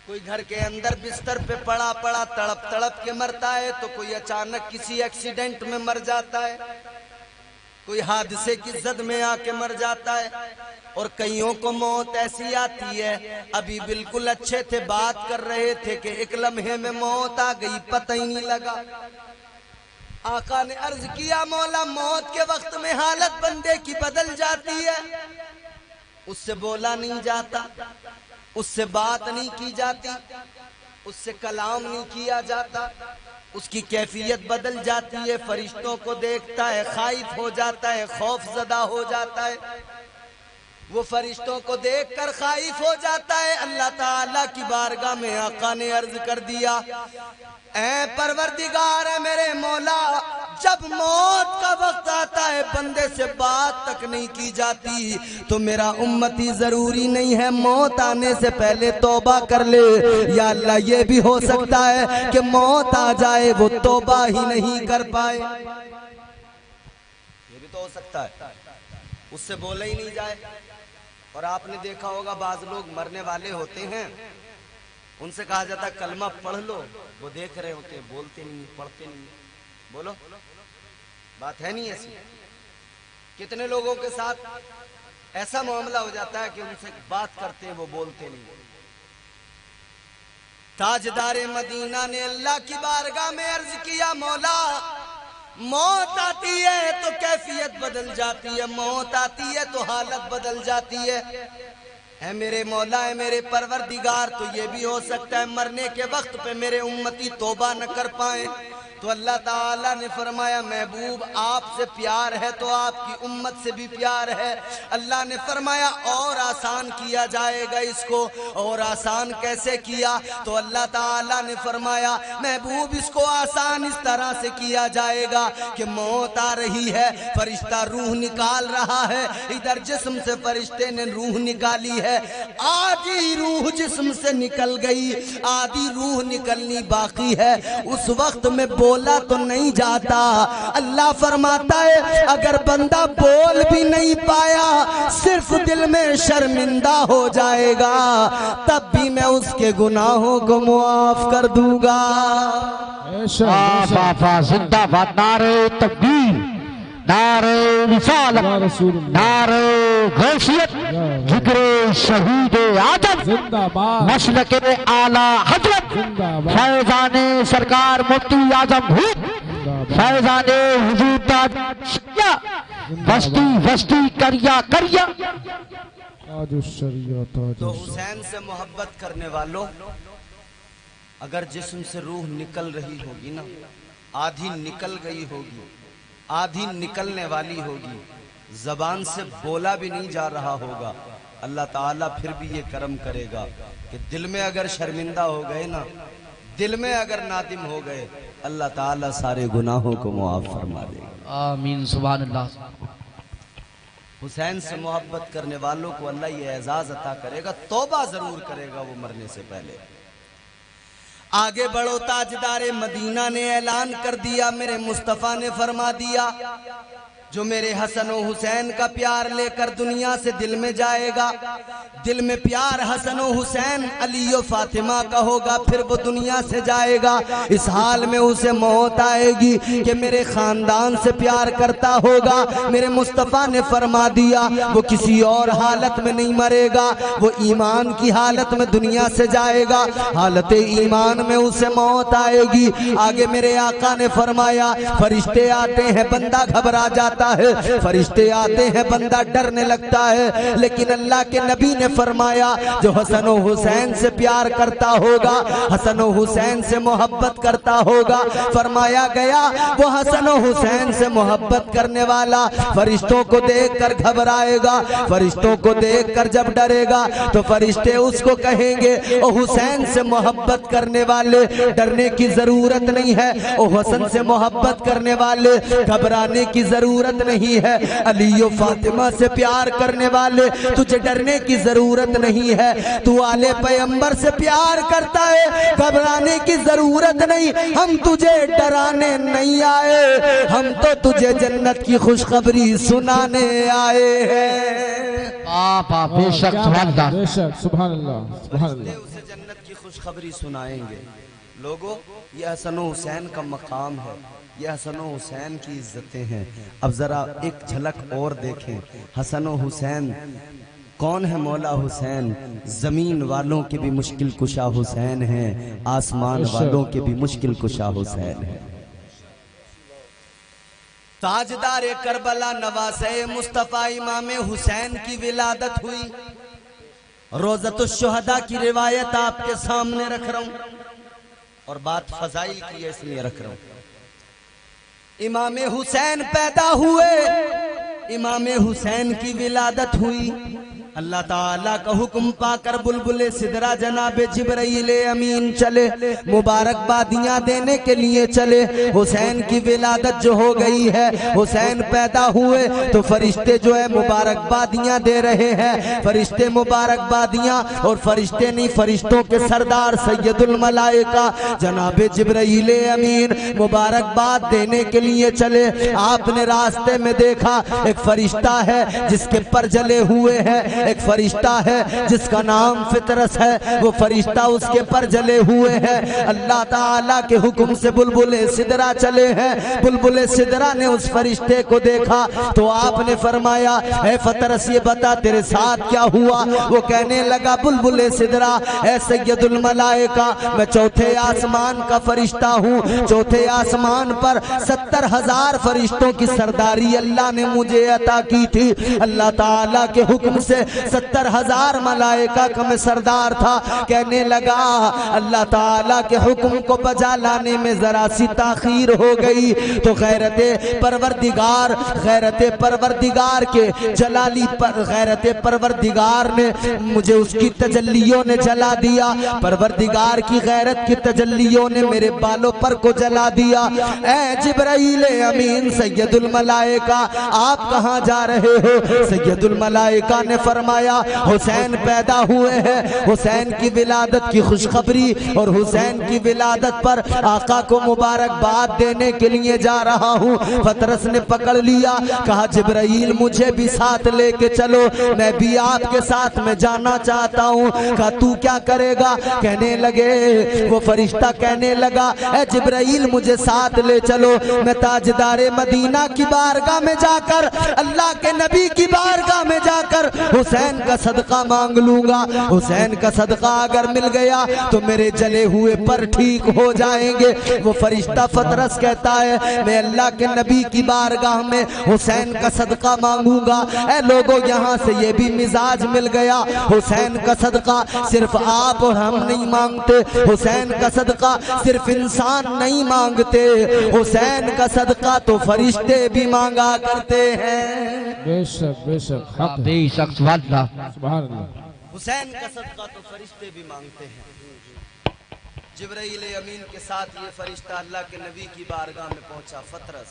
कोई घर के अंदर बिस्तर पे पड़ा पड़ा तड़प तड़प के मरता है, तो कोई अचानक किसी एक्सीडेंट में मर जाता है, कोई हादसे की जद में आके मर जाता है। और कईयों को मौत ऐसी आती है, अभी बिल्कुल अच्छे थे, बात कर रहे थे कि एक लम्हे में मौत आ गई, पता ही नहीं लगा। आका ने अर्ज किया मौला मौत के वक्त में हालत बंदे की बदल जाती है, उससे बोला नहीं जाता, उससे बात नहीं की जाती, उससे कलाम नहीं किया जाता, उसकी कैफियत बदल जाती है। फरिश्तों को देखता है खाइफ हो जाता है, खौफ ज़दा हो जाता है, वो फरिश्तों को देखकर खाइफ हो जाता है। अल्लाह ताला की बारगाह में आका ने अर्ज कर दिया ऐ परवरदिगार है मेरे मौला, जब मौत का वक्त आता है बंदे से बात तक नहीं की जाती, तो मेरा उम्मती जरूरी नहीं है मौत आने से पहले तौबा कर ले। या अल्लाह ये भी हो सकता है कि मौत आ जाए वो तौबा ही नहीं कर पाए, ये भी तो हो सकता है, उससे बोला ही नहीं जाए। और आपने देखा होगा बाज लोग मरने वाले होते हैं, उनसे कहा जाता है कलमा पढ़ लो, वो देख रहे होते हैं, बोलते नहीं, पढ़ते नहीं। बोलो बात है नहीं ऐसी? कितने लोगों के साथ ऐसा मामला हो जाता है कि उनसे बात करते हैं वो बोलते नहीं। ताजदारे मदीना ने अल्लाह की बारगाह में अर्ज किया मौला मौत आती है तो कैफियत बदल जाती है, मौत आती है तो हालत बदल जाती है मेरे मौला है मेरे परवरदिगार। तो ये भी हो सकता है मरने के वक्त पे मेरे उम्मती तौबा न कर पाए, तो अल्लाह ताला ने फरमाया महबूब आपसे प्यार है तो आपकी उम्मत से भी प्यार है। अल्लाह ने फरमाया और आसान किया जाएगा इसको। और आसान कैसे किया? तो अल्लाह ताला ने फरमाया महबूब इसको आसान इस तरह से किया जाएगा कि मौत आ रही है, फरिश्ता रूह निकाल रहा है, इधर जिस्म से फरिश्ते ने रूह निकाली है, आधी रूह जिस्म से निकल गई, आधी रूह निकलनी बाकी है। उस वक्त में बोला तो नहीं जाता। अल्लाह फरमाता है अगर बंदा बोल भी नहीं पाया, सिर्फ दिल में शर्मिंदा हो जाएगा, तब भी मैं उसके गुनाहों को मुआफ कर दूंगा। जिंदाबाद, नारे तकबीर, नारे रिसालत, नारे गौसियत, जिक्रे शहीद आजम, मसलक आला हजरत, फैजाने सरकार मुफ्ती आजम हिंद, फैजाने हुजूर ताज बस्ती बस्ती करिया करिया। तो हुसैन से मोहब्बत करने वालों, अगर जिस्म से रूह निकल रही होगी ना, आधी निकल गई होगी, आधी निकलने वाली होगी, जबान से बोला भी नहीं जा रहा होगा, अल्लाह ताला फिर भी ये करम करेगा कि दिल में अगर शर्मिंदा हो गए ना, दिल में अगर नादिम हो गए, अल्लाह ताला सारे गुनाहों को मुआफ फरमा देगा। आमीन सुभान अल्लाह। हुसैन से मोहब्बत करने वालों को अल्लाह ये एजाज अता करेगा, तौबा जरूर करेगा वो मरने से पहले। आगे बढ़ो, ताजदारे मदीना ने ऐलान कर दिया, मेरे मुस्तफ़ा ने फरमा दिया जो मेरे हसन और हुसैन का प्यार लेकर दुनिया से दिल में जाएगा, दिल में प्यार हसन और हुसैन अली और फातिमा का होगा, फिर वो दुनिया से जाएगा। इस हाल में उसे मौत आएगी कि मेरे खानदान से प्यार करता होगा। मेरे मुस्तफ़ा ने फरमा दिया वो किसी और हालत में नहीं मरेगा, वो ईमान की हालत में दुनिया से जाएगा। हालत ईमान में उसे मौत आएगी। आगे मेरे आका ने फरमाया फरिश्ते आते हैं, बंदा घबरा जाता है, फरिश्ते आते हैं, बंदा डरने लगता है। लेकिन अल्लाह के नबी ने फरमाया जो हसन और हुसैन से प्यार करता होगा, हसन और हुसैन से मोहब्बत करता होगा, फरमाया गया वो हसन और हुसैन से मोहब्बत करने वाला फरिश्तों को देखकर घबराएगा। फरिश्तों को देखकर जब डरेगा तो फरिश्ते उसको कहेंगे ओ हुसैन से मोहब्बत करने वाले डरने की जरूरत नहीं है, ओ हसन से मोहब्बत करने वाले घबराने की जरूरत नहीं है। अली और फातिमा से प्यार करने वाले तुझे डरने की जरूरत नहीं है। तू आले पैगंबर से प्यार करता है, घबराने की जरूरत नहीं। हम तुझे डराने नहीं आए, हम तो तुझे जन्नत की खुशखबरी सुनाने आए हैं। बाबा बेशक सुभान अल्लाह, बेशक सुभान अल्लाह, सुभान अल्लाह। उसे जन्नत की खुशखबरी सुनाएंगे। लोगों, ये हसन और हुसैन का मकाम है, ये हसन और हुसैन की इज्जतें हैं। अब जरा एक झलक और देखें, हसन और हुसैन कौन है? मौला हुसैन जमीन वालों के भी मुश्किल कुशा हुसैन है, आसमान वालों के भी मुश्किल कुशा हुसैन है। ताजदार करबला नवासे मुस्तफा इमाम हुसैन की विलादत हुई। रोज़तुश शुहदा की रिवायत आपके सामने रख रहा हूं और बात फजाइल की है इसलिए रख रहा हूं। इमाम हुसैन पैदा हुए, इमाम हुसैन की विलादत हुई। अल्लाह ताला का हुक्म पाकर बुलबुले सिदरा जनाबे जिब्राइल अमीन चले, मुबारकबादियां देने के लिए चले। हुसैन की विलादत जो हो गई है, हुसैन पैदा हुए तो फरिश्ते जो है मुबारकबादियां दे रहे हैं। फरिश्ते मुबारकबादियां, और फरिश्ते नहीं, फरिश्तों के सरदार सैयदुल मलाइका जनाबे जिब्राइल अमीन मुबारकबाद देने के लिए चले। आपने रास्ते में देखा एक फरिश्ता है जिसके पर जले हुए हैं, एक फरिश्ता है जिसका नाम फितरस है, वो फरिश्ता उसके पर जले हुए हैं। अल्लाह ताला के हुक्म से बुलबुले सिदरा चले हैं। बुलबुले सिदरा ने उस फरिश्ते को देखा तो आपने फरमाया ऐ फितरस ये बता तेरे साथ क्या हुआ? वो कहने लगा बुलबुले सिदरा ऐ सैयदुल मलाइका मैं चौथे आसमान का फरिश्ता हूँ। चौथे आसमान पर 70,000 फरिश्तों की सरदारी अल्लाह ने मुझे अता की थी। अल्लाह ताला के हुक्म से 70,000 मलाइका का मैं सरदार था। कहने लगा अल्लाह ताला के हुक्म को बजा लाने में जरा सी ताखीर हो गई तो गैरते परवरदिगार के जलाली पर गैरते परवरदिगार ने मुझे उसकी तजल्लियों ने जला दिया। परवरदिगार की गैरत की तजल्लियों ने मेरे बालों पर को जला दिया। ऐ जिब्राइल अमीन सैयदुल मलाइका आप कहाँ जा रहे हो? सैयदुल मलाइका ने फरमाया हुसैन पैदा हुए हैं, हुसैन की विलादत की खुशखबरी और हुसैन की विलादत पर आका को मुबारकबाद देने के लिए जा रहा हूँ। फतरस ने पकड़ लिया, कहा जिब्राइल मुझे भी साथ लेके चलो, मैं भी आपके साथ में जाना चाहता हूँ। कहा तू क्या करेगा? कहने लगे वो फरिश्ता कहने लगा ऐ जिब्राइल मुझे साथ ले चलो, मैं ताजदारे मदीना की बारगाह में जाकर अल्लाह के नबी की बारगाह में जाकर हुसैन का सदका मांग लूंगा। हुसैन का सदका अगर मिल गया तो मेरे जले हुए पर ठीक हो जाएंगे। वो फरिश्ता फतरस कहता है मैं अल्लाह के नबी की बारगाह में हुसैन का सदका मांगूंगा। ऐ लोगों यहाँ से ये भी मिजाज मिल गया, हुसैन का सदका सिर्फ आप और हम नहीं मांगते, हुसैन का सदका सिर्फ इंसान नहीं मांगते, हुसैन का सदका तो फरिश्ते भी मांगा करते हैं। बेशक बेशक हक है। बेशक सुभान अल्लाह, सुभान अल्लाह। हुसैन का सदका तो फरिश्ते भी मांगते हैं। जिब्राइल अमीन के साथ ये फरिश्ता अल्लाह के नबी की बारगाह में पहुंचा। फतरस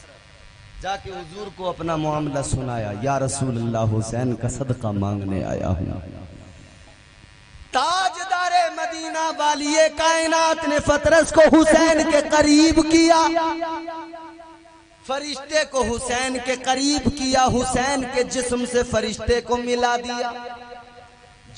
जाके हुजूर को अपना मामला सुनाया, या रसूल अल्लाह हुसैन का सदका मांगने आया हूँ। ताजदारे मदीना वालिए कायनात ने फतरस को हुसैन के करीब किया। फरिश्ते को हुसैन के करीब किया, हुसैन के जिस्म से फरिश्ते को मिला दिया।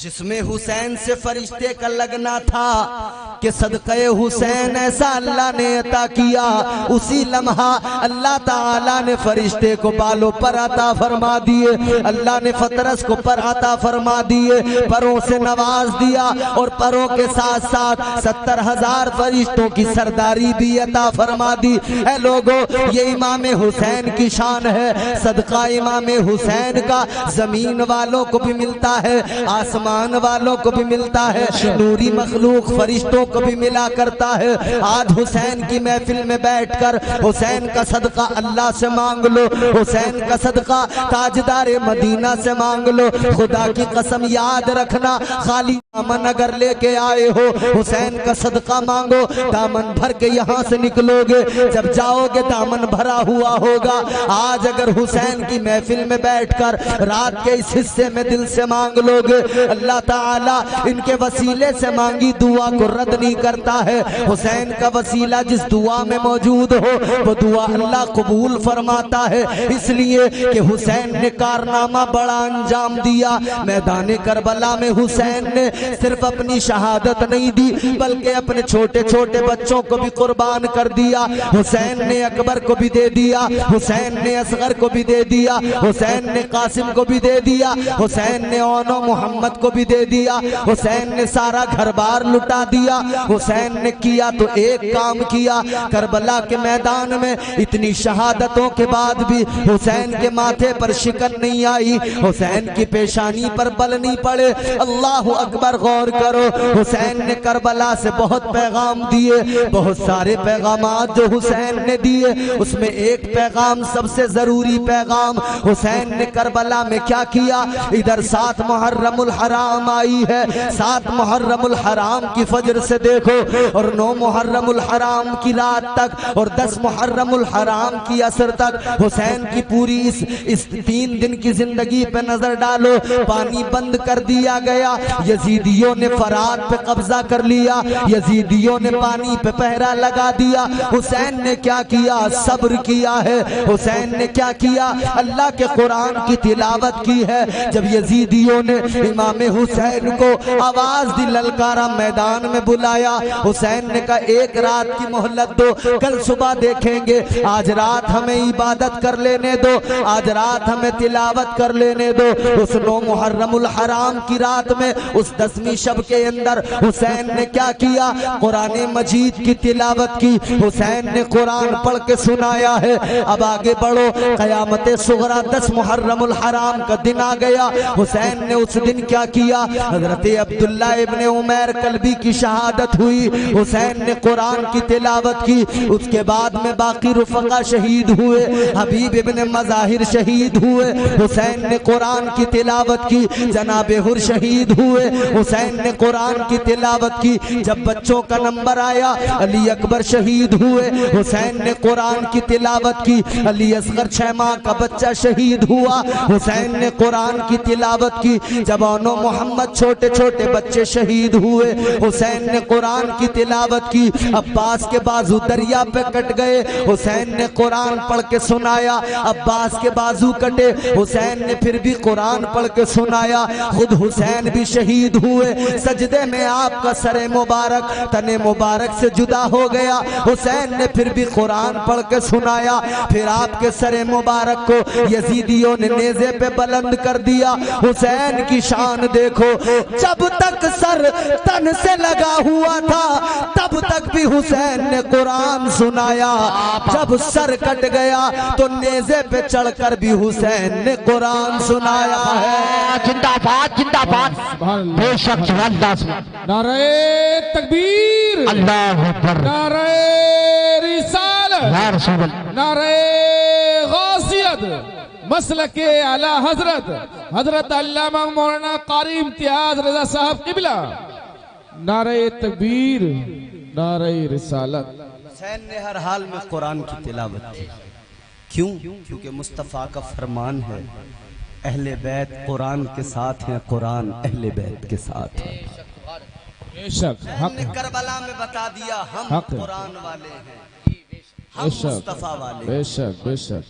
जिसमें हुसैन से फरिश्ते का लगना था कि सदक़े हुसैन ऐसा अल्लाह ने अता किया, उसी लम्हा अल्लाह ताला ने फरिश्ते को बालों पर अता फरमा दिए, अल्लाह ने फतरस को पर अता फरमा दिए, परों से नवाज दिया और परों के साथ साथ 70,000 फरिश्तों की सरदारी भी अता फरमा दी। ऐ लोगों, ये इमाम हुसैन की शान है। सदका इमाम हुसैन का जमीन वालों को भी मिलता है, आसमान वालों को भी मिलता है, नूरी मखलूक फरिश्तों को भी मिला करता है। आज हुसैन की महफिल में बैठकर हुसैन का सदका अल्लाह से मांग लो, हुसैन का सदका ताजदार मदीना से मांग लो। खुदा की कसम याद रखना, खाली दामन अगर लेके आए हो, हुसैन का सदका मांगो, दामन भर के यहाँ से निकलोगे, जब जाओगे दामन भरा हुआ होगा। आज अगर हुसैन की महफिल में बैठकर रात के इस हिस्से में दिल से मांग लोगे, अल्लाह ताला इनके वसीले से मांगी दुआ को रद्द नहीं करता है। हुसैन का वसीला जिस दुआ में मौजूद हो, वो दुआ अल्लाह कबूल फरमाता है। इसलिए कि हुसैन ने कारनामा बड़ा अंजाम दिया। मैदान करबला में हुसैन ने सिर्फ अपनी शहादत नहीं दी, बल्कि अपने छोटे छोटे बच्चों को भी कुर्बान कर दिया। हुसैन ने अकबर को भी दे दिया, हुसैन ने असगर को भी दे दिया, हुसैन ने कासिम को भी दे दिया, हुसैन ने ओनो मोहम्मद को भी दे दिया, हुसैन ने सारा घर बार लुटा दिया। हुसैन ने किया तो एक काम किया, करबला के मैदान में इतनी शहादतों के बाद भी हुसैन के माथे पर शिकन नहीं आई, हुसैन की पेशानी पर बल नहीं पड़े। अल्लाह अकबर, गौर करो, हुसैन ने करबला से बहुत पैगाम दिए, बहुत सारे पैगाम जो हुसैन ने दिए, उसमें एक पैगाम सबसे जरूरी पैगाम हुसैन ने करबला में क्या किया। इधर 7 मुहर्रमुल हराम आई है, 7 मुहर्रमुल हराम की फजर से देखो और 9 मुहर्रमुल हराम की रात तक और 10 मुहर्रमुल हराम की असर तक हुसैन की पूरी इस 3 दिन की जिंदगी पे नजर डालो। पानी बंद कर दिया गया, यजीदियों ने फरात पे कब्जा कर लिया, यजीदियों ने पानी पे पहरा लगा दिया। हुसैन ने क्या किया, सब्र किया है। हुसैन ने क्या किया, अल्लाह के कुरान की तिलावत की है। जब यजीदियों ने इमाम हुसैन को आवाज दी, ललकारा, मैदान में बुलाया, हुसैन ने कहा एक रात की मोहलत दो, कल सुबह देखेंगे। आज रात हमें इबादत कर लेने दो, आज रात हमें तिलावत कर लेने दो। उस 9 मुहर्रमुल हराम की रात में, उस 10वीं शब के अंदर हुसैन ने क्या किया, कुरान मजीद की तिलावत की। हुसैन ने कुरान पढ़ के सुनाया है। अब आगे बढ़ो, क़यामत सुगरा 10 मुहर्रमुल हराम का दिन आ गया। हुसैन ने उस दिन क्या किया, हजरत अब्दुल्ला इब्ने उमैर कल्बी की शहादत हुई, हुसैन ने कुरान की तिलावत की। उसके बाद में बाकी रुफका शहीद हुए, हबीब इब्ने मज़ाहिर शहीद हुए, हुसैन ने कुरान की तिलावत की। जनाबे हुर शहीद हुए, हुसैन ने कुरान की तिलावत की। जब बच्चों का नंबर आया, अली अकबर शहीद हुए, हुसैन ने कुरान की तिलावत की। अली असगर 6 माह का बच्चा शहीद हुआ, हुसैन ने कुरान की तिलावत की। जब ओनो मोहम्मद छोटे छोटे बच्चे शहीद हुए, हुसैन ने कुरान की तिलावत की। अब्बास के बाजू दरिया पे कट गए, हुसैन ने कुरान पढ़ के सुनाया। अब्बास के बाजू कटे, हुसैन ने फिर भी कुरान पढ़ के सुनाया। खुद हुसैन भी शहीद हुए, सजदे में आपका सरे मुबारक तने मुबारक से जुदा हो गया। हुसैन ने फिर भी कुरान पढ़ के सुनाया। फिर आपके सरे मुबारक को यजीदियों ने नेज़े पे बुलंद कर दिया। हुसैन की शान देखो, जब तक सर तन से लगा हुआ था तब तक भी हुसैन ने कुरान सुनाया। जब सर कट गया तो नेज़े पे चढ़कर भी हुसैन ने कुरान सुनाया है। जिंदाबाद जिंदाबाद, बेशक नारे तकबीर, अल्लाह अकबर, नारे रिसालत, नारे गौसियत, मसलके आला हजरत हजरत अल्लामा मौलाना कारी इम्तियाज रजा साहब किबला। नारे तकबीर, नारे रिसालत। हुसैन ने हर हाल में कुरान की तिलावत की। क्यों? क्योंकि मुस्तफ़ा का फरमान है, अहले बैत कुरान के साथ हैं, कुरान अहले बैत के साथ है। बेशक हक करबला में बता दिया हम कुरान वाले हैं। हम मुस्तफा वाले। बेशक बेशक।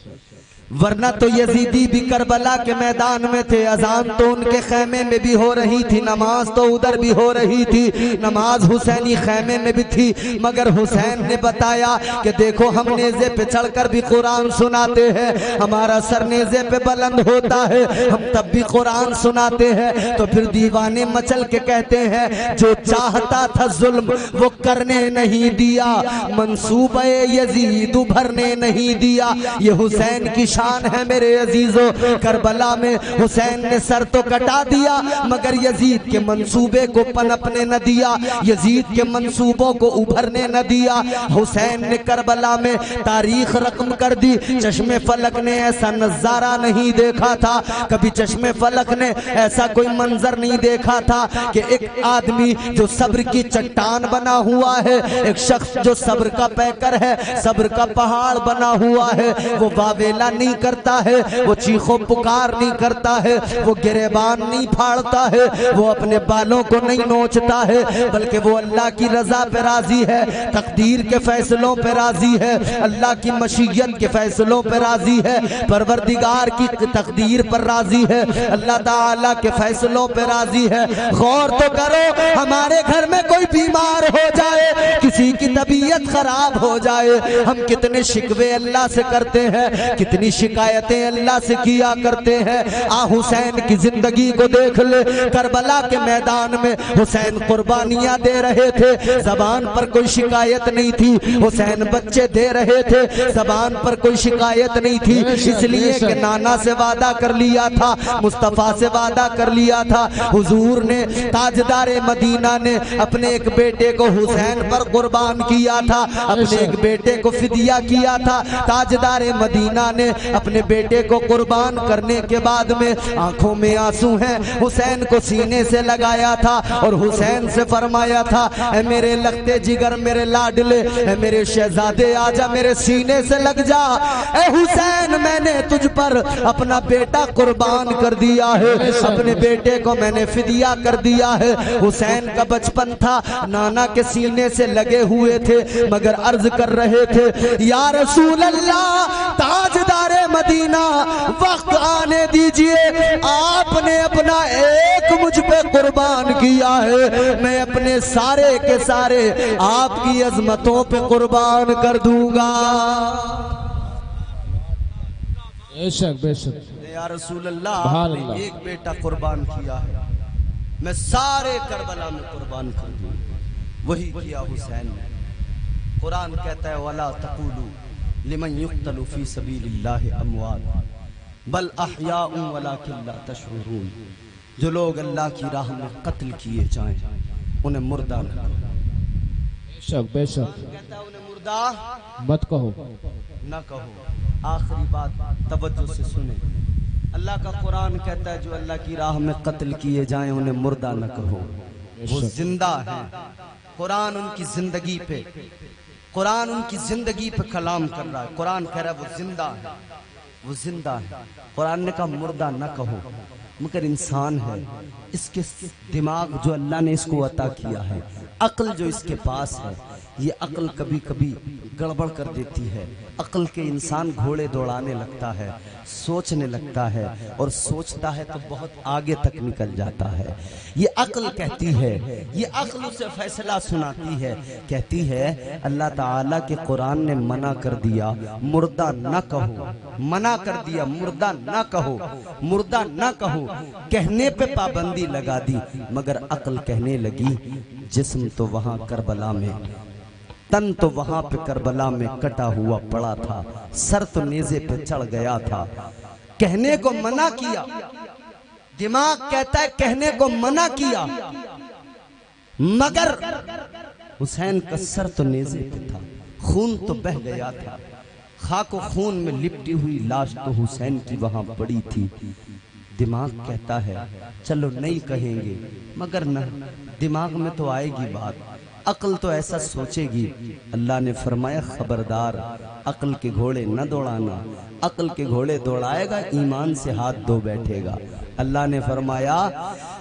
वरना तो यजीदी भी करबला के मैदान में थे, अजान तो उनके खैमे में भी हो रही थी, नमाज तो उधर भी हो रही थी, नमाज हुसैनी खैमे में भी थी। मगर हुसैन ने बताया कि देखो हम नेज़े पे चढ़कर भी कुरान सुनाते हैं, हमारा सर नेज़े पे बुलंद होता है, हम तब भी कुरान सुनाते हैं। तो फिर दीवाने मचल के कहते हैं जो चाहता था जुल्म वो करने नहीं दिया, मंसूबे यजीद भरने नहीं दिया। ये हुसैन की शान है मेरे अजीजों। करबला में हुसैन ने सर तो कटा दिया मगर यजीद के मंसूबे को पनपने न दिया, यजीद के मंसूबों को उभरने न दिया। हुसैन ने करबला में तारीख रकम कर दी। चश्मे फलक ने ऐसा नजारा नहीं देखा था, कभी चश्मे फलक ने ऐसा कोई मंजर नहीं देखा था कि एक आदमी जो सब्र की चट्टान बना हुआ है, एक शख्स जो सब्र का पैकर है, सब्र का पहाड़ बना हुआ है, वो वावेला नहीं करता है, वो चीखों पुकार नहीं करता है, वो गिरेबान नहीं फाड़ता है, वो अपने बालों को नहीं नोचता है, बल्कि वो अल्लाह की रजा पे राजी है, तकदीर के फैसलों पे राजी है, अल्लाह की मशीयत के फैसलों पे राजी है, परवरदिगार की तकदीर पर राजी है, अल्लाह ताला के फैसलों पे राजी है। गौर तो करो, हमारे घर में कोई बीमार हो जाए, किसी की तबीयत खराब हो जाए, हम कितने शिकवे अल्लाह से करते हैं, कितनी शिकायतें अल्लाह से किया करते हैं। हुसैन की जिंदगी को देख ले, करबला के मैदान में हुसैन कुर्बानियां दे रहे थे, जबान पर कोई शिकायत नहीं थी, हुसैन बच्चे दे रहे थे, जबान पर कोई शिकायत नहीं थी, इसलिए कि नाना से वादा कर लिया था, मुस्तफा से वादा कर लिया था। हुजूर ने ताजदारे मदीना ने अपने एक बेटे को हुसैन पर कुर्बान किया था, अपने एक बेटे को फिदिया किया था। ताजदारे मदीना ने अपने बेटे को कुर्बान करने के बाद में आंखों में आंसू हैं, हुसैन को सीने से लगाया था और हुसैन से फरमाया था, ऐ मेरे लगते जिगर मेरे लाडले, ऐ मेरे शहजादे आजा मेरे सीने से लग जा। ऐ हुसैन मैंने तुझ पर अपना बेटा कुर्बान कर दिया है, अपने बेटे को मैंने फिदिया कर दिया है। हुसैन का बचपन था, नाना के सीने से लगे हुए थे मगर अर्ज कर रहे थे, या रसूल अल्लाह ताजदारे मदीना वक्त आने दीजिए, आपने अपना एक मुझ पे कुर्बान किया है, मैं अपने सारे के सारे आपकी अजमतों पे कुर्बान कर दूंगा। बेशक बेशक। या रसूल अल्लाह आपने एक बेटा कुर्बान किया है, मैं सारे करबला में कुर्बान कर दूं। वही किया हुसैन ने। कुरान कहता है वला तक़ूलू लिमन युक़्तलु फी सबीलिल्लाहि अमवात बल अहयाउन वलाकिन ला तशऊरून। जो लोग अल्लाह की राह में कत्ल किए जाएं उन्हें मुर्दा न कहो। बेशक बेशक। कहता है उन्हें मुर्दा मत कहो, न कहो। आखिरी बात तवज्जो से सुने, अल्लाह का कुरान कहता है जो अल्लाह की राह में कत्ल किए जाएं उन्हें मुर्दा न कहो, वो जिंदा है। कुरान उनकी जिंदगी पे, कुरान उनकी जिंदगी पे कलाम कर रहा है। कुरान कह रहा है वो जिंदा है, वो जिंदा है। कुरान ने कहा मुर्दा न कहो, मगर इंसान है, इसके दिमाग जो अल्लाह ने इसको अता किया है, अक्ल जो इसके पास है, ये अक्ल कभी कभी गड़बड़ कर देती है। अक्ल के इंसान घोड़े दौड़ाने लगता है, सोचने लगता है और सोचता है तो बहुत आगे तक निकल जाता है। ये अक्ल कहती है, ये अक्ल उसे फैसला सुनाती है, कहती है अल्लाह ताला के कुरान ने मना कर दिया मुर्दा न कहो, मना कर दिया मुर्दा न कहो, मुर्दा न कहो, कहने पे पाबंदी लगा दी। मगर अक्ल कहने लगी जिस्म तो वहां करबला में, तन तो वहां पे करबला में कटा हुआ पड़ा था, सर तो नेज़े पे चढ़ गया था। कहने को मना किया, दिमाग कहता है कहने को मना किया, मगर हुसैन का सर तो नेज़े पे था, खून तो बह गया था, खाको खून में लिपटी हुई लाश तो हुसैन की वहां पड़ी थी। दिमाग कहता है चलो नहीं कहेंगे, मगर न, दिमाग में तो आएगी बात, अक्ल तो ऐसा सोचेगी। अल्लाह ने फरमाया खबरदार अक्ल के घोड़े न दौड़ाना, अक्ल के घोड़े दौड़ाएगा ईमान से हाथ धो बैठेगा। अल्लाह ने फरमाया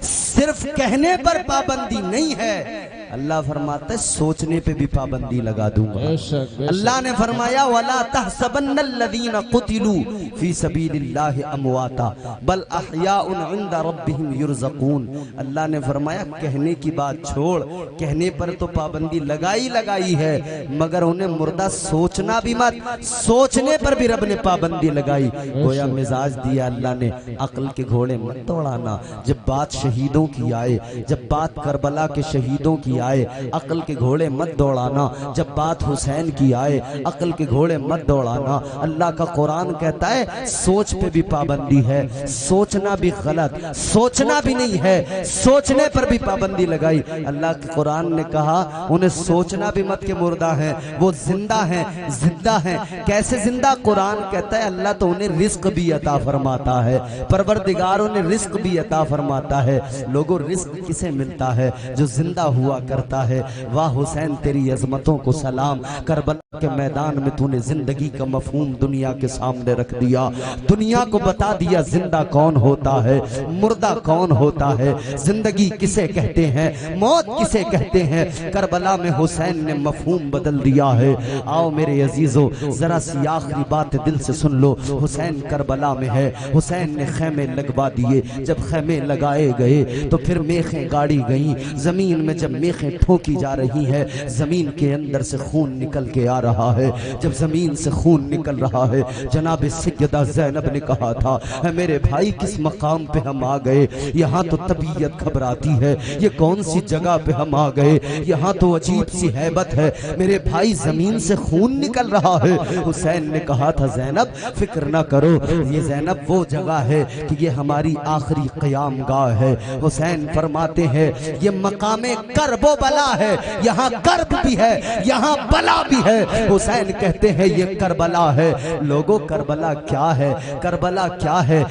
सिर्फ कहने पर पाबंदी नहीं है, अल्लाह फरमाता है सोचने पे भी पाबंदी लगा दूंगा। बेशक बेशक अल्लाह ने फरमाया वला तहसबन्नल्लज़ीना क़ुतिलू फी सबीलिल्लाहि अमवाता बल अहयाउन इंदा रब्बिहिम युरज़क़ून। अल्लाह ने फरमाया कहने की बात छोड़, कहने पर तो पाबंदी लगाई है, मगर उन्हें मुर्दा सोचना भी मत, सोचने पर भी रब ने पाबंदी लगाई। गोया मिजाज दिया अल्लाह ने, अक्ल के घोड़े मत दौड़ाना। जब बात शहीदों की आए, जब बात करबला के शहीदों की आए, अक्ल के घोड़े मत दौड़ाना। जब बात हुसैन की आए, अक्ल के घोड़े मत दौड़ाना। अल्लाह का कुरान कहता है सोच पे भी पाबंदी है, सोचना भी गलत, सोचना भी नहीं है, सोचने पर भी पाबंदी लगाई। अल्लाह के कुरान ने कहा उन्हें सोचना भी मत के मुर्दा है, वो जिंदा है, जिंदा है। कैसे जिंदा? कुरान कहता है अल्लाह तो उन्हें रिस्क भी अता फरमाता है, परवरदिगार उन्हें रिस्क भी अता फरमाता है। लोगों रिस्क किसे मिलता है? जो जिंदा हुआ करता है। वाह हुसैन तेरी अजमतों को सलाम, करबला के मैदान में तूने जिंदगी का मफहूम दुनिया के सामने रख दिया, दुनिया को बता दिया जिंदा कौन होता है, मुर्दा कौन होता है, जिंदगी किसे कहते हैं, मौत किसे कहते हैं। करबला में हुसैन ने मफहूम बदल दिया है। आओ मेरे अजीजों जरा सी आखिरी बात दिल से सुन लो। हुसैन करबला में है, हुसैन ने खेमे लगवा दिए। जब खेमे लगाए गए तो फिर मेखें गाड़ी गई। जमीन में जब मेखें ठोकी जा रही है, जमीन के अंदर से खून निकल के आ रहा है। जब जमीन से खून निकल रहा है, जनाब सैयदा ज़ैनब ने कहा था मेरे भाई किस मकाम पे हम आ गए, यहाँ तो तबीयत घबराती है, ये कौन सी जगह पे हम आ गए, यहाँ तो अजीब सी हैबत है, मेरे भाई जमीन से खून निकल रहा है। हुसैन ने कहा था ज़ैनब फिक्र ना करो, ये ज़ैनब वो जगह है कि ये हमारी आखिरी क़याम गाह है। हुसैन फरमाते हैं ये मकामे करबो बला है, यहाँ कर्ब भी है, यहाँ बला भी है। हुसैन कहते हैं ये करबला है। लोगों करबला क्या है? करबला क्या है?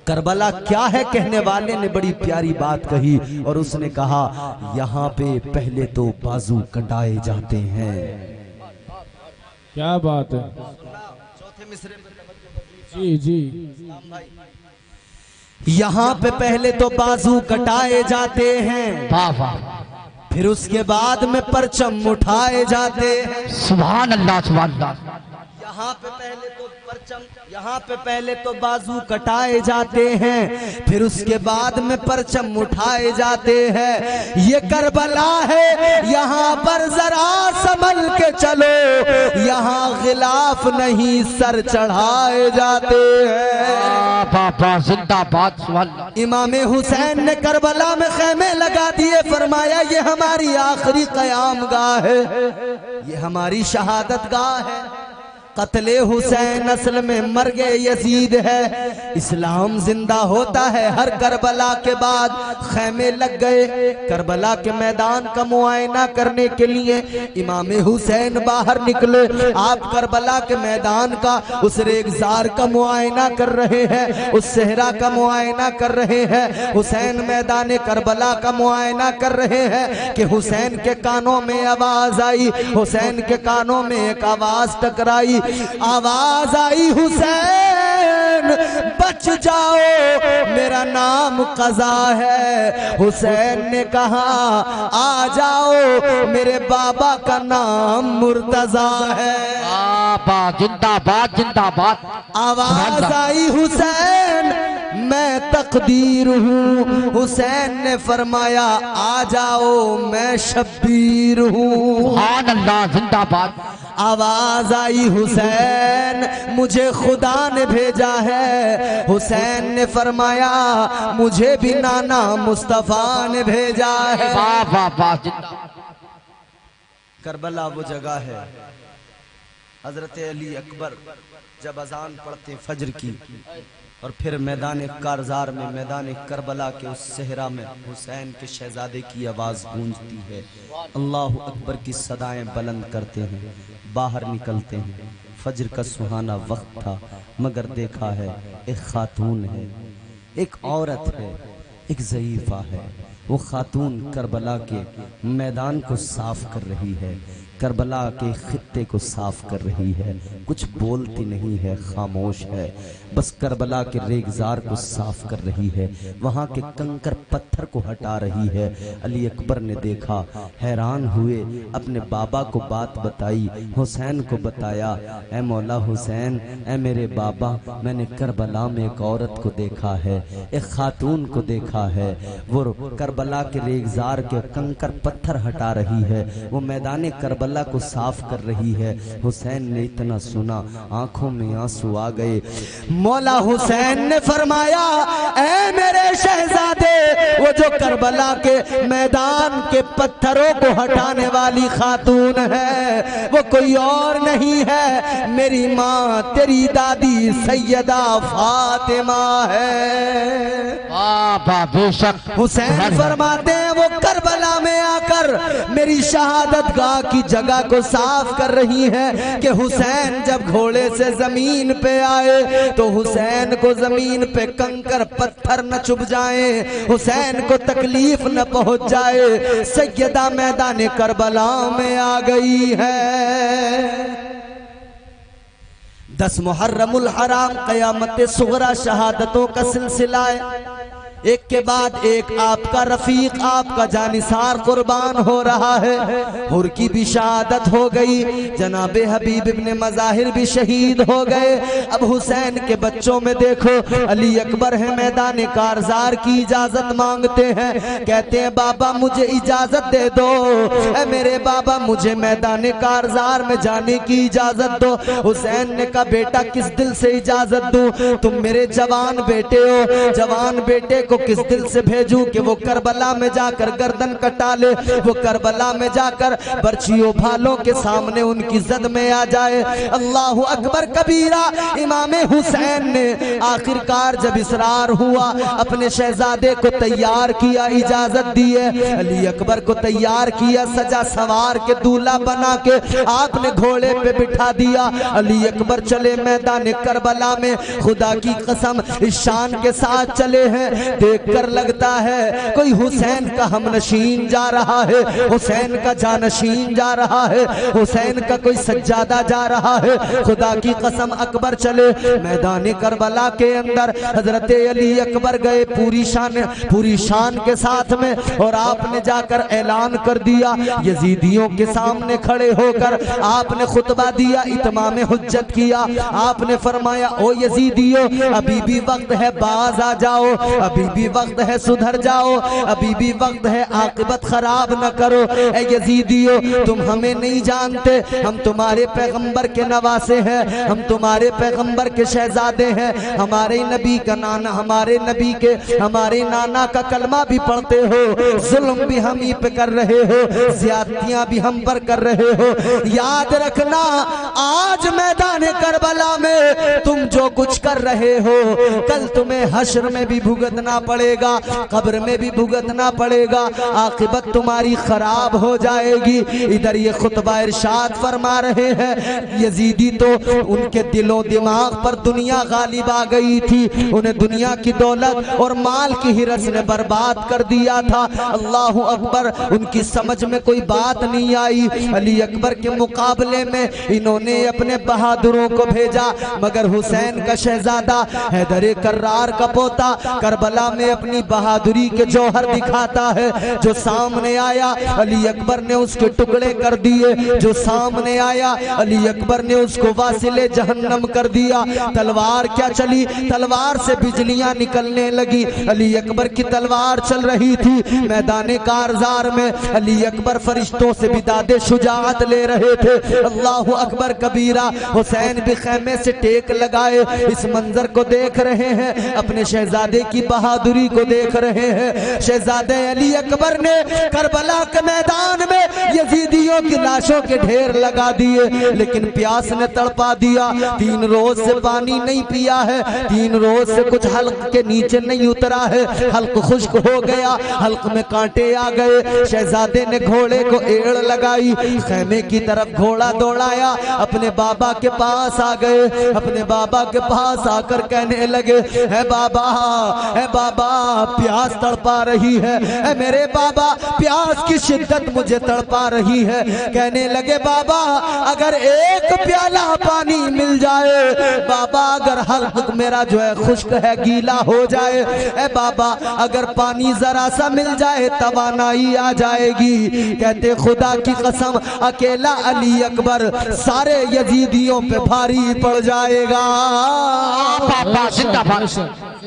करबला क्या है? कहने वाले ने बड़ी प्यारी बात कही और उसने कहा यहाँ पे पहले तो बाजू कटाए जाते हैं। क्या बात है? चौथे मिसरे जी जी यहाँ पे पहले तो बाजू कटाए जाते हैं, वाह वाह, फिर उसके बाद में परचम उठाए जाते हैं। सुभान अल्लाह सुभान अल्लाह। यहाँ पे पहले तो परचम, यहाँ पे पहले तो बाजू कटाए जाते हैं, फिर उसके बाद में परचम उठाए जाते हैं। ये करबला है, यहाँ पर जरा संभल के चलो, यहाँ खिलाफ नहीं सर चढ़ाए जाते हैं। बाबा जिंदाबाद सुभान अल्लाह। इमाम हुसैन ने करबला में खेमे लगा दिए, फरमाया ये हमारी आखिरी क़याम गाह है, ये हमारी शहादत गाह है। कत्ले हुसैन असल में मर गए यजीद है, इस्लाम जिंदा होता है हर करबला के बाद। खेमे लग गए, करबला के मैदान का मुआयना करने के लिए इमाम हुसैन बाहर निकले। आप करबला के मैदान का उस रेगजार का मुआयना कर रहे हैं, उस सहरा का मुआयना कर रहे हैं, हुसैन मैदान करबला का मुआयना कर रहे हैं कि हुसैन के कानों में आवाज आई, हुसैन के कानों में एक आवाज टकराई, आवाज आई हुसैन बच जाओ मेरा नाम कज़ा है। हुसैन ने कहा आ जाओ मेरे बाबा का नाम मुर्तजा है। बाबा जिंदाबाद जिंदाबाद। आवाज आई हुसैन मैं तकदीर हूँ। हुसैन ने फरमाया आ जाओ मैं शब्बीर हूँ। सुभान अल्लाह जिंदाबाद। आवाज आई हुसैन मुझे खुदा ने भेजा है। हुसैन ने फरमाया मुझे भी नाना मुस्तफा ने भेजा है। वाह वाह वाह जिंदाबाद। करबला वो जगह है, हजरत अली अकबर जब अजान पढ़ते फजर की और फिर मैदान कारजार में, मैदान करबला के उस सहरा में हुसैन के शहजादे की आवाज़ गूंजती है। अल्लाह अकबर की सदाएं बुलंद करते हैं, बाहर निकलते हैं। फजर का सुहाना वक्त था, मगर देखा है एक खातून है, एक औरत है, एक ज़ईफ़ा है। वो खातून करबला के मैदान को साफ कर रही है, करबला के खत्ते को साफ कर रही है, कुछ बोलती नहीं है, खामोश है, बस करबला के रेगजार को साफ कर रही है, वहां के कंकर पत्थर को हटा रही है। अली अकबर ने देखा, हैरान हुए, अपने बाबा को बात बताई, हुसैन को बताया, ए मौला हुसैन, ए मेरे बाबा, मैंने करबला में एक औरत को देखा है, एक खातून को देखा है, वो करबला के रेगजार के कंकर पत्थर हटा रही है, वो मैदान करबला को साफ कर रही है। हुसैन ने इतना सुना, आंखों में आंसू आ गए। मौला हुसैन ने फरमाया, ऐ मेरे शहजादे, वो जो करबला के मैदान के पत्थरों को हटाने वाली खातून है, वो कोई और नहीं है, मेरी माँ, तेरी दादी सैयदा फातिमा है। बेशक। हुसैन फरमाते हैं, वो करबला में आकर मेरी शहादत गाह की जगह को साफ कर रही है कि हुसैन जब घोड़े से जमीन पे आए तो हुसैन को जमीन पे कंकर पत्थर न चुभ जाए, हुसैन को तकलीफ न पहुंच जाए। सैयदा मैदान करबला में आ गई है। 10 मुहर्रमुल हराम क़यामत सुगरा शहादतों का सिलसिला है, एक के बाद एक आपका रफीक, आपका जानिसार कुर्बान हो रहा है। हुर की भी शहादत हो गई, जनाबे हबीब इब्ने मज़ाहिर भी शहीद हो गए। अब हुसैन के बच्चों में देखो, अली अकबर है, मैदान कारजार की इजाजत मांगते हैं, कहते हैं बाबा मुझे इजाजत दे दो, ऐ मेरे बाबा मुझे मैदान कारजार में जाने की इजाजत दो। हुसैन ने कहा बेटा किस दिल से इजाजत दूं, तुम मेरे जवान बेटे हो, जवान बेटे को किस दिल से भेजूं कि वो करबला में जाकर गर्दन कटा ले, वो करबला में जाकर बर्छियों भालों के सामने उनकी जद में आ जाए। अल्लाह अकबर कबीरा। इमाम हुसैन ने आखिरकार जब इसरार हुआ, अपने शहजादे को तैयार किया, इजाजत दी है, अली अकबर को तैयार किया, सजा सवार के दूल्हा बना के आपने घोड़े पे बिठा दिया। अली अकबर चले मैदान करबला में, खुदा की कसम इस शान के साथ चले हैं, देखकर लगता है कोई हुसैन का हमनशीन जा रहा है, हुसैन का जानशीन जा रहा है, हुसैन का कोई सज्जादा जा रहा है। खुदा की कसम अकबर चले मैदान करबला के अंदर, हजरत अली अकबर गए पूरी शान के साथ में, और आपने जाकर ऐलान कर दिया, यजीदियों के सामने खड़े होकर आपने खुतबा दिया, इत्माम हुज्जत किया। आपने फरमाया ओ यजीदियों, अभी भी वक्त है, बाज आ जाओ, अभी भी वक्त है, सुधर जाओ, अभी भी वक्त है, आकिबत खराब न करो। ए यजीदियो, तुम हमें नहीं जानते, हम तुम्हारे पैगंबर के नवासे हैं, हम तुम्हारे पैगंबर के शहजादे हैं, हमारे नबी का नाना, हमारे नबी के, हमारे नाना का कलमा भी पढ़ते हो, जुल्म भी हम ही पे कर रहे हो, ज्यादतियां भी हम पर कर रहे हो। याद रखना, आज मैदान करबला में तुम जो कुछ कर रहे हो, कल तुम्हें हश्र में भी भुगतना पड़ेगा, कब्र में भी भुगतना पड़ेगा, आखिबत तुम्हारी खराब हो जाएगी। इधर ये खुतबा इरशाद फरमा रहे हैं, यजीदी तो उनके दिलो दिमाग पर दुनिया गालिब आ गई थी, उन्हें दुनिया की दौलत और माल की हिरस ने बर्बाद कर दिया था। अल्लाह अकबर, उनकी समझ में कोई बात नहीं आई। अली अकबर के मुकाबले में इन्होंने अपने बहादुरों को भेजा, मगर हुसैन का शहजादा हैदर कर्रार का पोता करबला में अपनी बहादुरी के जौहर दिखाता है। जो सामने आया अली अकबर ने उसके टुकड़े कर दिए, जो सामने आया अली अकबर ने उसको वासिले जहन्नम कर दिया। तलवार क्या चली, तलवार से बिजलियां निकलने लगी। अली अकबर की तलवार चल रही थी मैदान कारजार में, अली अकबर फरिश्तों से बिदादे शुजाअत ले रहे थे। अल्लाह अकबर कबीरा। हुसैन भी खैमे से टेक लगाए इस मंजर को देख रहे हैं, अपने शहजादे की बहादुरी को देख रहे हैं। शहजादे अली अकबर ने करबला के मैदान में यजीदियों की लाशों के ढेर लगा दिए, लेकिन प्यास ने तड़पा दिया। 3 रोज से पानी नहीं पिया है, 3 रोज से कुछ हल्क के नीचे नहीं उतरा है, हल्क खुश्क हो गया, हल्क में कांटे आ गए। शहजादे ने घोड़े को एड़ लगाई, खैमे की तरफ घोड़ा दौड़ाया, अपने बाबा के पास आ गए। अपने बाबा के पास आकर कहने लगे, है बाबा, है बाबा प्यास तड़पा रही है, ए मेरे बाबा प्यास की शिद्दत मुझे तड़पा रही है। कहने लगे बाबा अगर एक प्याला पानी मिल जाए, बाबा अगर हल्क मेरा जो है खुश्क है गीला हो जाए, ए बाबा अगर पानी जरा सा मिल जाए तवानाई आ जाएगी। कहते खुदा की कसम अकेला अली अकबर सारे यजीदियों पे भारी पड़ जाएगा। बाबा जिंदाबाद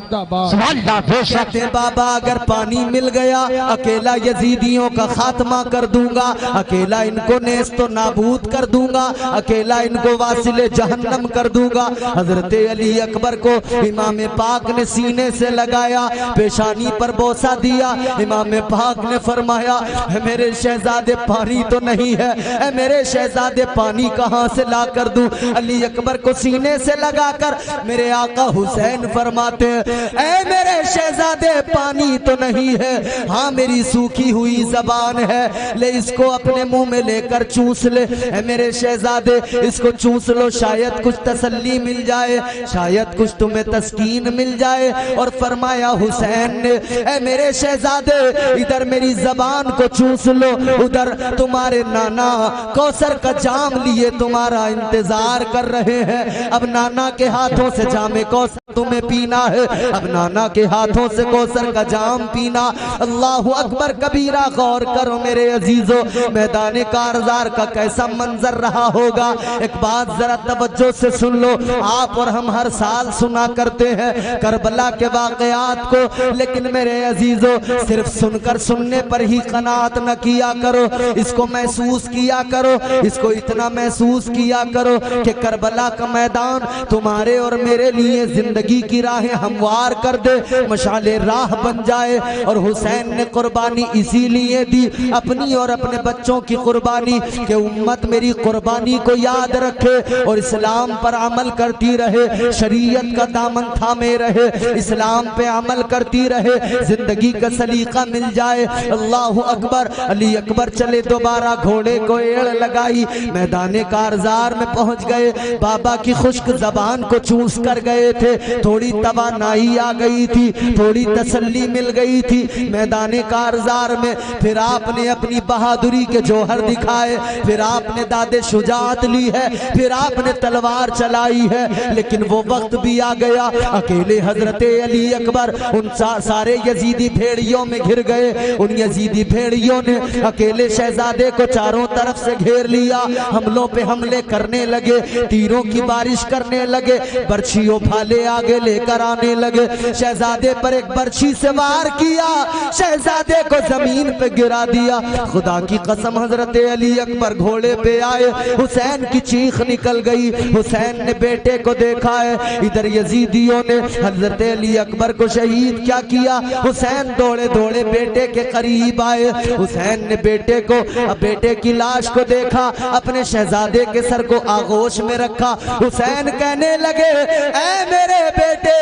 कहते बाबा अगर पानी मिल गया अकेला यजीदियों का खात्मा कर दूंगा, अकेला इनको नेस्तो नाबूद कर दूंगा, अकेला इनको वासिले जहन्नम कर दूंगा। हजरत अली अकबर को इमाम पाक ने सीने से लगाया, पेशानी पर बोसा दिया। इमाम पाक ने फरमाया मेरे शहजादे पानी तो नहीं है, मेरे शहजादे पानी कहाँ से ला कर दूं। अली अकबर को सीने से लगाकर मेरे आका हुसैन फरमाते ऐ मेरे शहजादे पानी तो नहीं है, हाँ मेरी सूखी हुई जबान है, ले इसको अपने मुंह में लेकर चूस ले। ऐ मेरे शहजादे इसको चूस लो, शायद कुछ तसल्ली मिल जाए, शायद कुछ तुम्हें तस्कीन मिल जाए। और फरमाया हुसैन ने ऐ मेरे शहजादे इधर मेरी जबान को चूस लो, उधर तुम्हारे नाना कौसर का जाम लिए तुम्हारा इंतजार कर रहे हैं। अब नाना के हाथों से जामे कौसर तुम्हें पीना है, अब नाना के हाथों से कौसर का जाम पीना। अल्लाह अकबर कबीरा, गौर करो मेरे अजीजों, मैदान कारजार का कैसा मंजर रहा होगा। एक बात जरा तवज्जो से सुन लो, आप और हम हर साल सुना करते हैं करबला के वाकयात को, लेकिन मेरे अजीजों सिर्फ सुनकर सुनने पर ही कनात न किया करो, इसको महसूस किया करो, इसको इतना महसूस किया करो कि करबला का मैदान तुम्हारे और मेरे लिए जिंदगी की राहें हमवार कर दे, मशाले राह बन जाए। और हुसैन ने कुर्बानी इसीलिए दी, अपनी और अपने बच्चों की कुर्बानी, कि उम्मत मेरी कुर्बानी को याद रखे और इस्लाम पर अमल करती रहे, शरीयत का दामन थामे रहे, इस्लाम पे अमल करती रहे, जिंदगी का सलीका मिल जाए। अल्लाह अकबर। अली अकबर चले, दोबारा घोड़े को एड़ लगाई, मैदान कारजार में पहुंच गए। बाबा की खुश्क जबान को चूस कर गए थे, थोड़ी तवानाई आ गई थी, थोड़ी तसल्ली मिल गई थी मैदान कारजार में। फिर आपने अपनी बहादुरी के जौहर दिखाए, फिर आपने दादे शुजात ली है, फिर आपने तलवार चलाई है। लेकिन वो वक्त भी आ गया, अकेले हजरत अली अकबर उन सारे यजीदी भेड़ियों में घिर गए। उन यजीदी भेड़ियों ने अकेले शहजादे को चारों तरफ से घेर लिया, हमलों पे हमले करने लगे, तीरों की बारिश करने लगे, बर्छियों भाले आगे लेकर आने लगे। शहजादे पर एक बर्छी से वार किया, शहजादे को जमीन पे गिरा दिया। खुदा की कसम हजरत अली अकबर घोड़े पे आए, हुसैन की चीख निकल गई। हुसैन ने बेटे को देखा है, इधर यजीदियों ने हजरत अली अकबर को शहीद क्या किया। हुसैन दौड़े दौड़े बेटे के करीब आए, हुसैन ने बेटे की लाश को देखा, अपने शहजादे के सर को आगोश में रखा। हुसैन कहने लगे ऐ मेरे बेटे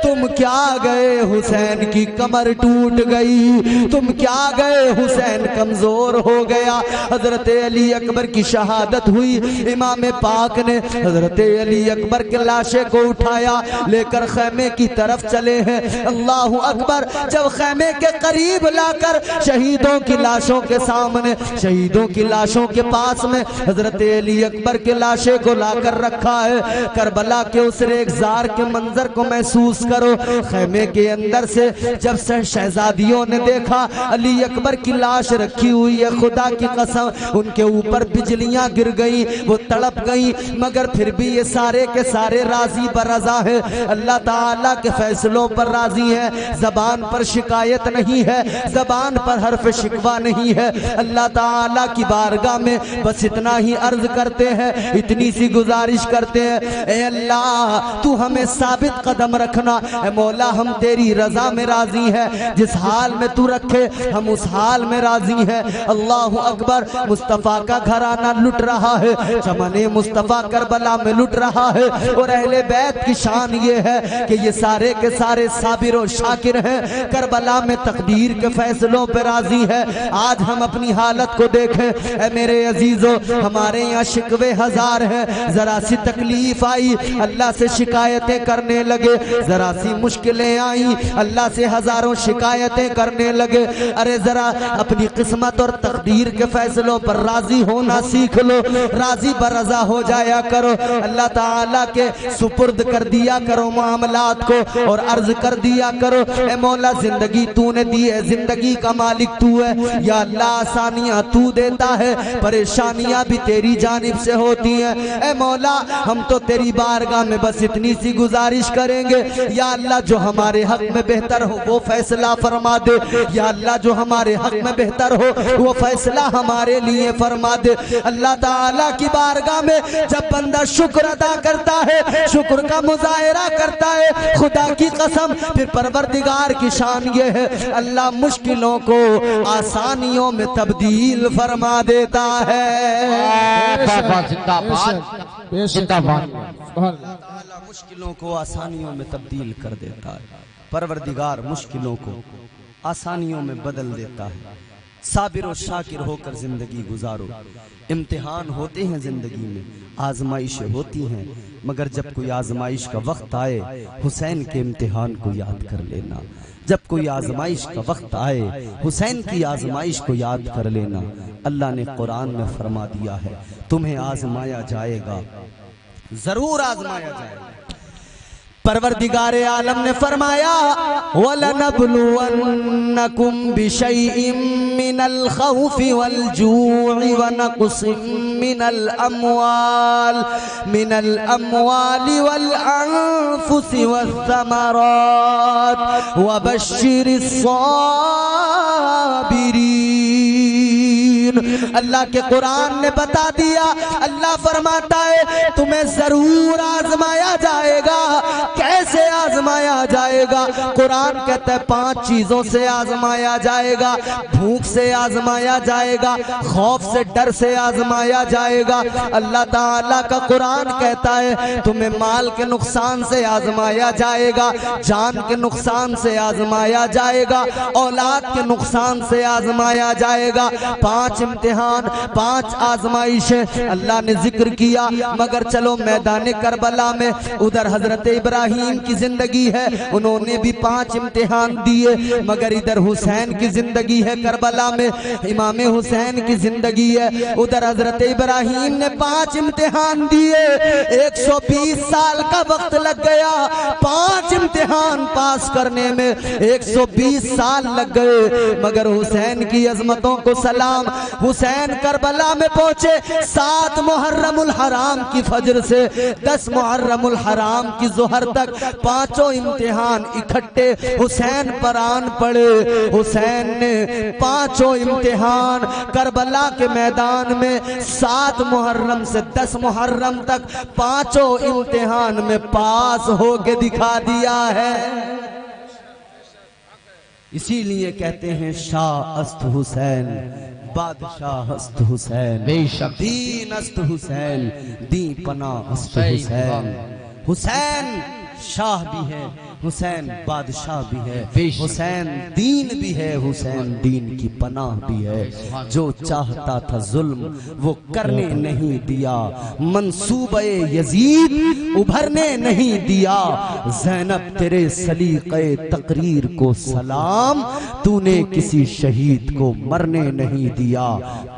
तुम क्या गए, हुसैन की कमर टूट गई, तुम क्या गए, हुसैन कमजोर हो गया। हजरत अली अकबर की शहादत हुई। इमाम पाक ने हजरत अली अकबर के लाशे को उठाया, लेकर खैमे की तरफ चले हैं। अल्लाह अकबर। जब खैमे के करीब लाकर शहीदों की लाशों के सामने, शहीदों की लाशों के पास में हजरत अली अकबर के लाशे को लाकर रखा है। करबला के उस रेगजार के मंजर को महसूस करो। खैमे के अंदर से जब शहजादियों ने देखा अली अकबर की लाश रखी हुई है, खुदा की कसम उनके ऊपर बिजलियां गिर गई, वो तड़प गई, मगर फिर भी ये सारे के सारे राजी बरजा है, अल्लाह ताला के फैसलों पर राजी है। जबान पर शिकायत नहीं है, जबान पर हर्फ शिकवा नहीं है। अल्लाह ताला की बारगाह में बस इतना ही अर्ज करते हैं, इतनी सी गुजारिश करते हैं, ए अल्लाह तू हमें साबित कदम रखना। ए मौला हम तेरी रजा में राजी है, जिस हाल में तू रखे हम उस हाल में राजी है। अल्लाह अकबर। मुस्तफ़ा का घराना लुट रहा है, चमने मुस्तफ़ा करबला में लुट रहा है। और अहले बैत की शान ये है कि ये सारे के सारे साबिर और शाकिर हैं, करबला में तकदीर के फैसलों पर राजी है। आज हम अपनी हालत को देखें, ए मेरे अजीजों, हमारे यहाँ शिकवे हजार हैं, जरा सी तकलीफ आई अल्लाह से शिकायतें करने लगे, जरा सी मुश्किलें आई, अल्लाह से हजारों शिकायतें करने लगे। अरे जरा अपनी किस्मत और तकदीर के फैसलों पर राजी होना सीख लो, राजी बरजा हो जाया करो, अल्लाह ताला के सुपुर्द कर दिया करो मामलात को और अर्ज कर दिया करो, ए मौला जिंदगी तूने दी है, जिंदगी का मालिक तू है, या अल्लाह आसानियां तू देता है, परेशानियां भी तेरी जानिब से होती हैं। ए मौला हम तो तेरी बारगाह में बस इतनी सी गुजारिश करेंगे, या अल्लाह जो हमारे हक में बेहतर हो वो फैसला फरमा दे, या अल्लाह जो हमारे हक में बेहतर हो वो फैसला हमारे लिए फरमा दे। अल्लाह ताला की बारगाह में जब बंदा शुक्र अदा करता है, शुक्र का मुजाहिरा करता है, खुदा की कसम फिर परवरदिगार की शान ये है, अल्लाह मुश्किलों को आसानियों में तब्दील फरमा देता है। जिंदाबाद जिंदाबाद। ताला मुश्किलों को आसानियों में तब्दील कर देता है, परवरदिगार मुश्किलों को आसानियों में बदल देता है। साबिर और शाकिर होकर जिंदगी गुजारो। इम्तिहान होते हैं जिंदगी में, आजमाइशें होती हैं, मगर जब कोई आजमाइश का वक्त आए हुसैन के इम्तिहान को याद कर लेना। जब कोई आजमाइश का वक्त आए हुसैन की आजमाइश को याद कर लेना। अल्लाह ने कुरान में फरमा दिया है तुम्हें आजमाया जाएगा, जरूर आजमाया जाएगा। परवरदिगारे आलम ने फरमाया वलनब्लुवन्नकुम बिशैइन मिनल खौफि वल जू'i व नक़्सिम मिनल अमवालि वल अनफुसि वस्समरात व बश्शिरिस साबिरीन। अल्लाह के कुरान ने बता दिया, अल्लाह फरमाता है तुम्हें जरूर आजमाया जाएगा। कैसे आजमाया जाएगा? कुरान कहता है 5 चीजों से आजमाया जाएगा। भूख से आजमाया जाएगा, खौफ से डर से आजमाया जाएगा। अल्लाह ताला का कुरान कहता है तुम्हें माल के नुकसान से आजमाया जाएगा, जान के नुकसान से आजमाया जाएगा, औलाद के नुकसान से आजमाया जाएगा। 5 इम्तिहान, 5 आजमाइशें अल्लाह ने जिक्र किया। मगर चलो मैदान करबला में उधर हजरत इब्राहिम की जिंदगी है, उन्होंने भी 5 इम्तिहान दिए, मगर इधर हुसैन की जिंदगी है करबला में, इमाम हुसैन की जिंदगी है। उधर हजरत इब्राहिम ने 5 इम्तिहान दिए, 120 साल का वक्त लग गया 5 इम्तिहान पास करने में, 120 साल लग गए। मगर हुसैन की अजमतों को सलाम, हुसैन करबला में पहुंचे 7 मुहर्रमुल हराम की फजर से 10 मुहर्रमुल हराम की जोहर तक 5 इम्तिहान इकट्ठे हुसैन पर आन पड़े। हुसैन ने 5 इम्तिहान करबला के मैदान में 7 मुहर्रम से 10 मुहर्रम तक 5 इम्तिहान में पास होके दिखा दिया है। इसीलिए कहते हैं शाह अस्त हुसैन, बादशाह अस्त हुसैन, दीन अस्त हुसैन, दी पना अस्त हुसैन। हुसैन शाह भी है, हुसैन बादशाह भी है, हुसैन दीन भी है, हुसैन दीन की पनाह भी है। जो चाहता था जुल्म वो करने नहीं दिया, मंसूबे यजीद उभरने नहीं दिया। ज़ैनब तेरे सलीक़े तकरीर को सलाम, तूने किसी शहीद को मरने नहीं दिया।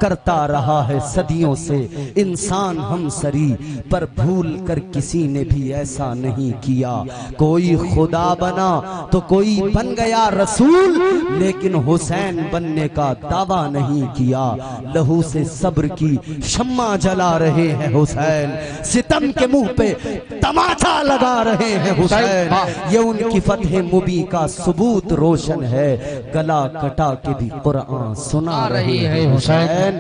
करता रहा है सदियों से इंसान हमसरी, पर भूल कर किसी ने भी ऐसा नहीं किया। कोई खुदा बना तो कोई बन गया रसूल, लेकिन हुसैन बनने का दावा नहीं किया। लहू से सब्र की शम्मा जला रहे हैं हुसैन, सितम के मुंह पे तमाचा लगा रहे हैं हुसैन। ये उनकी फतह मुबी का सबूत रोशन है, गला कटा के भी कुरान सुना रहे हैं हुसैन।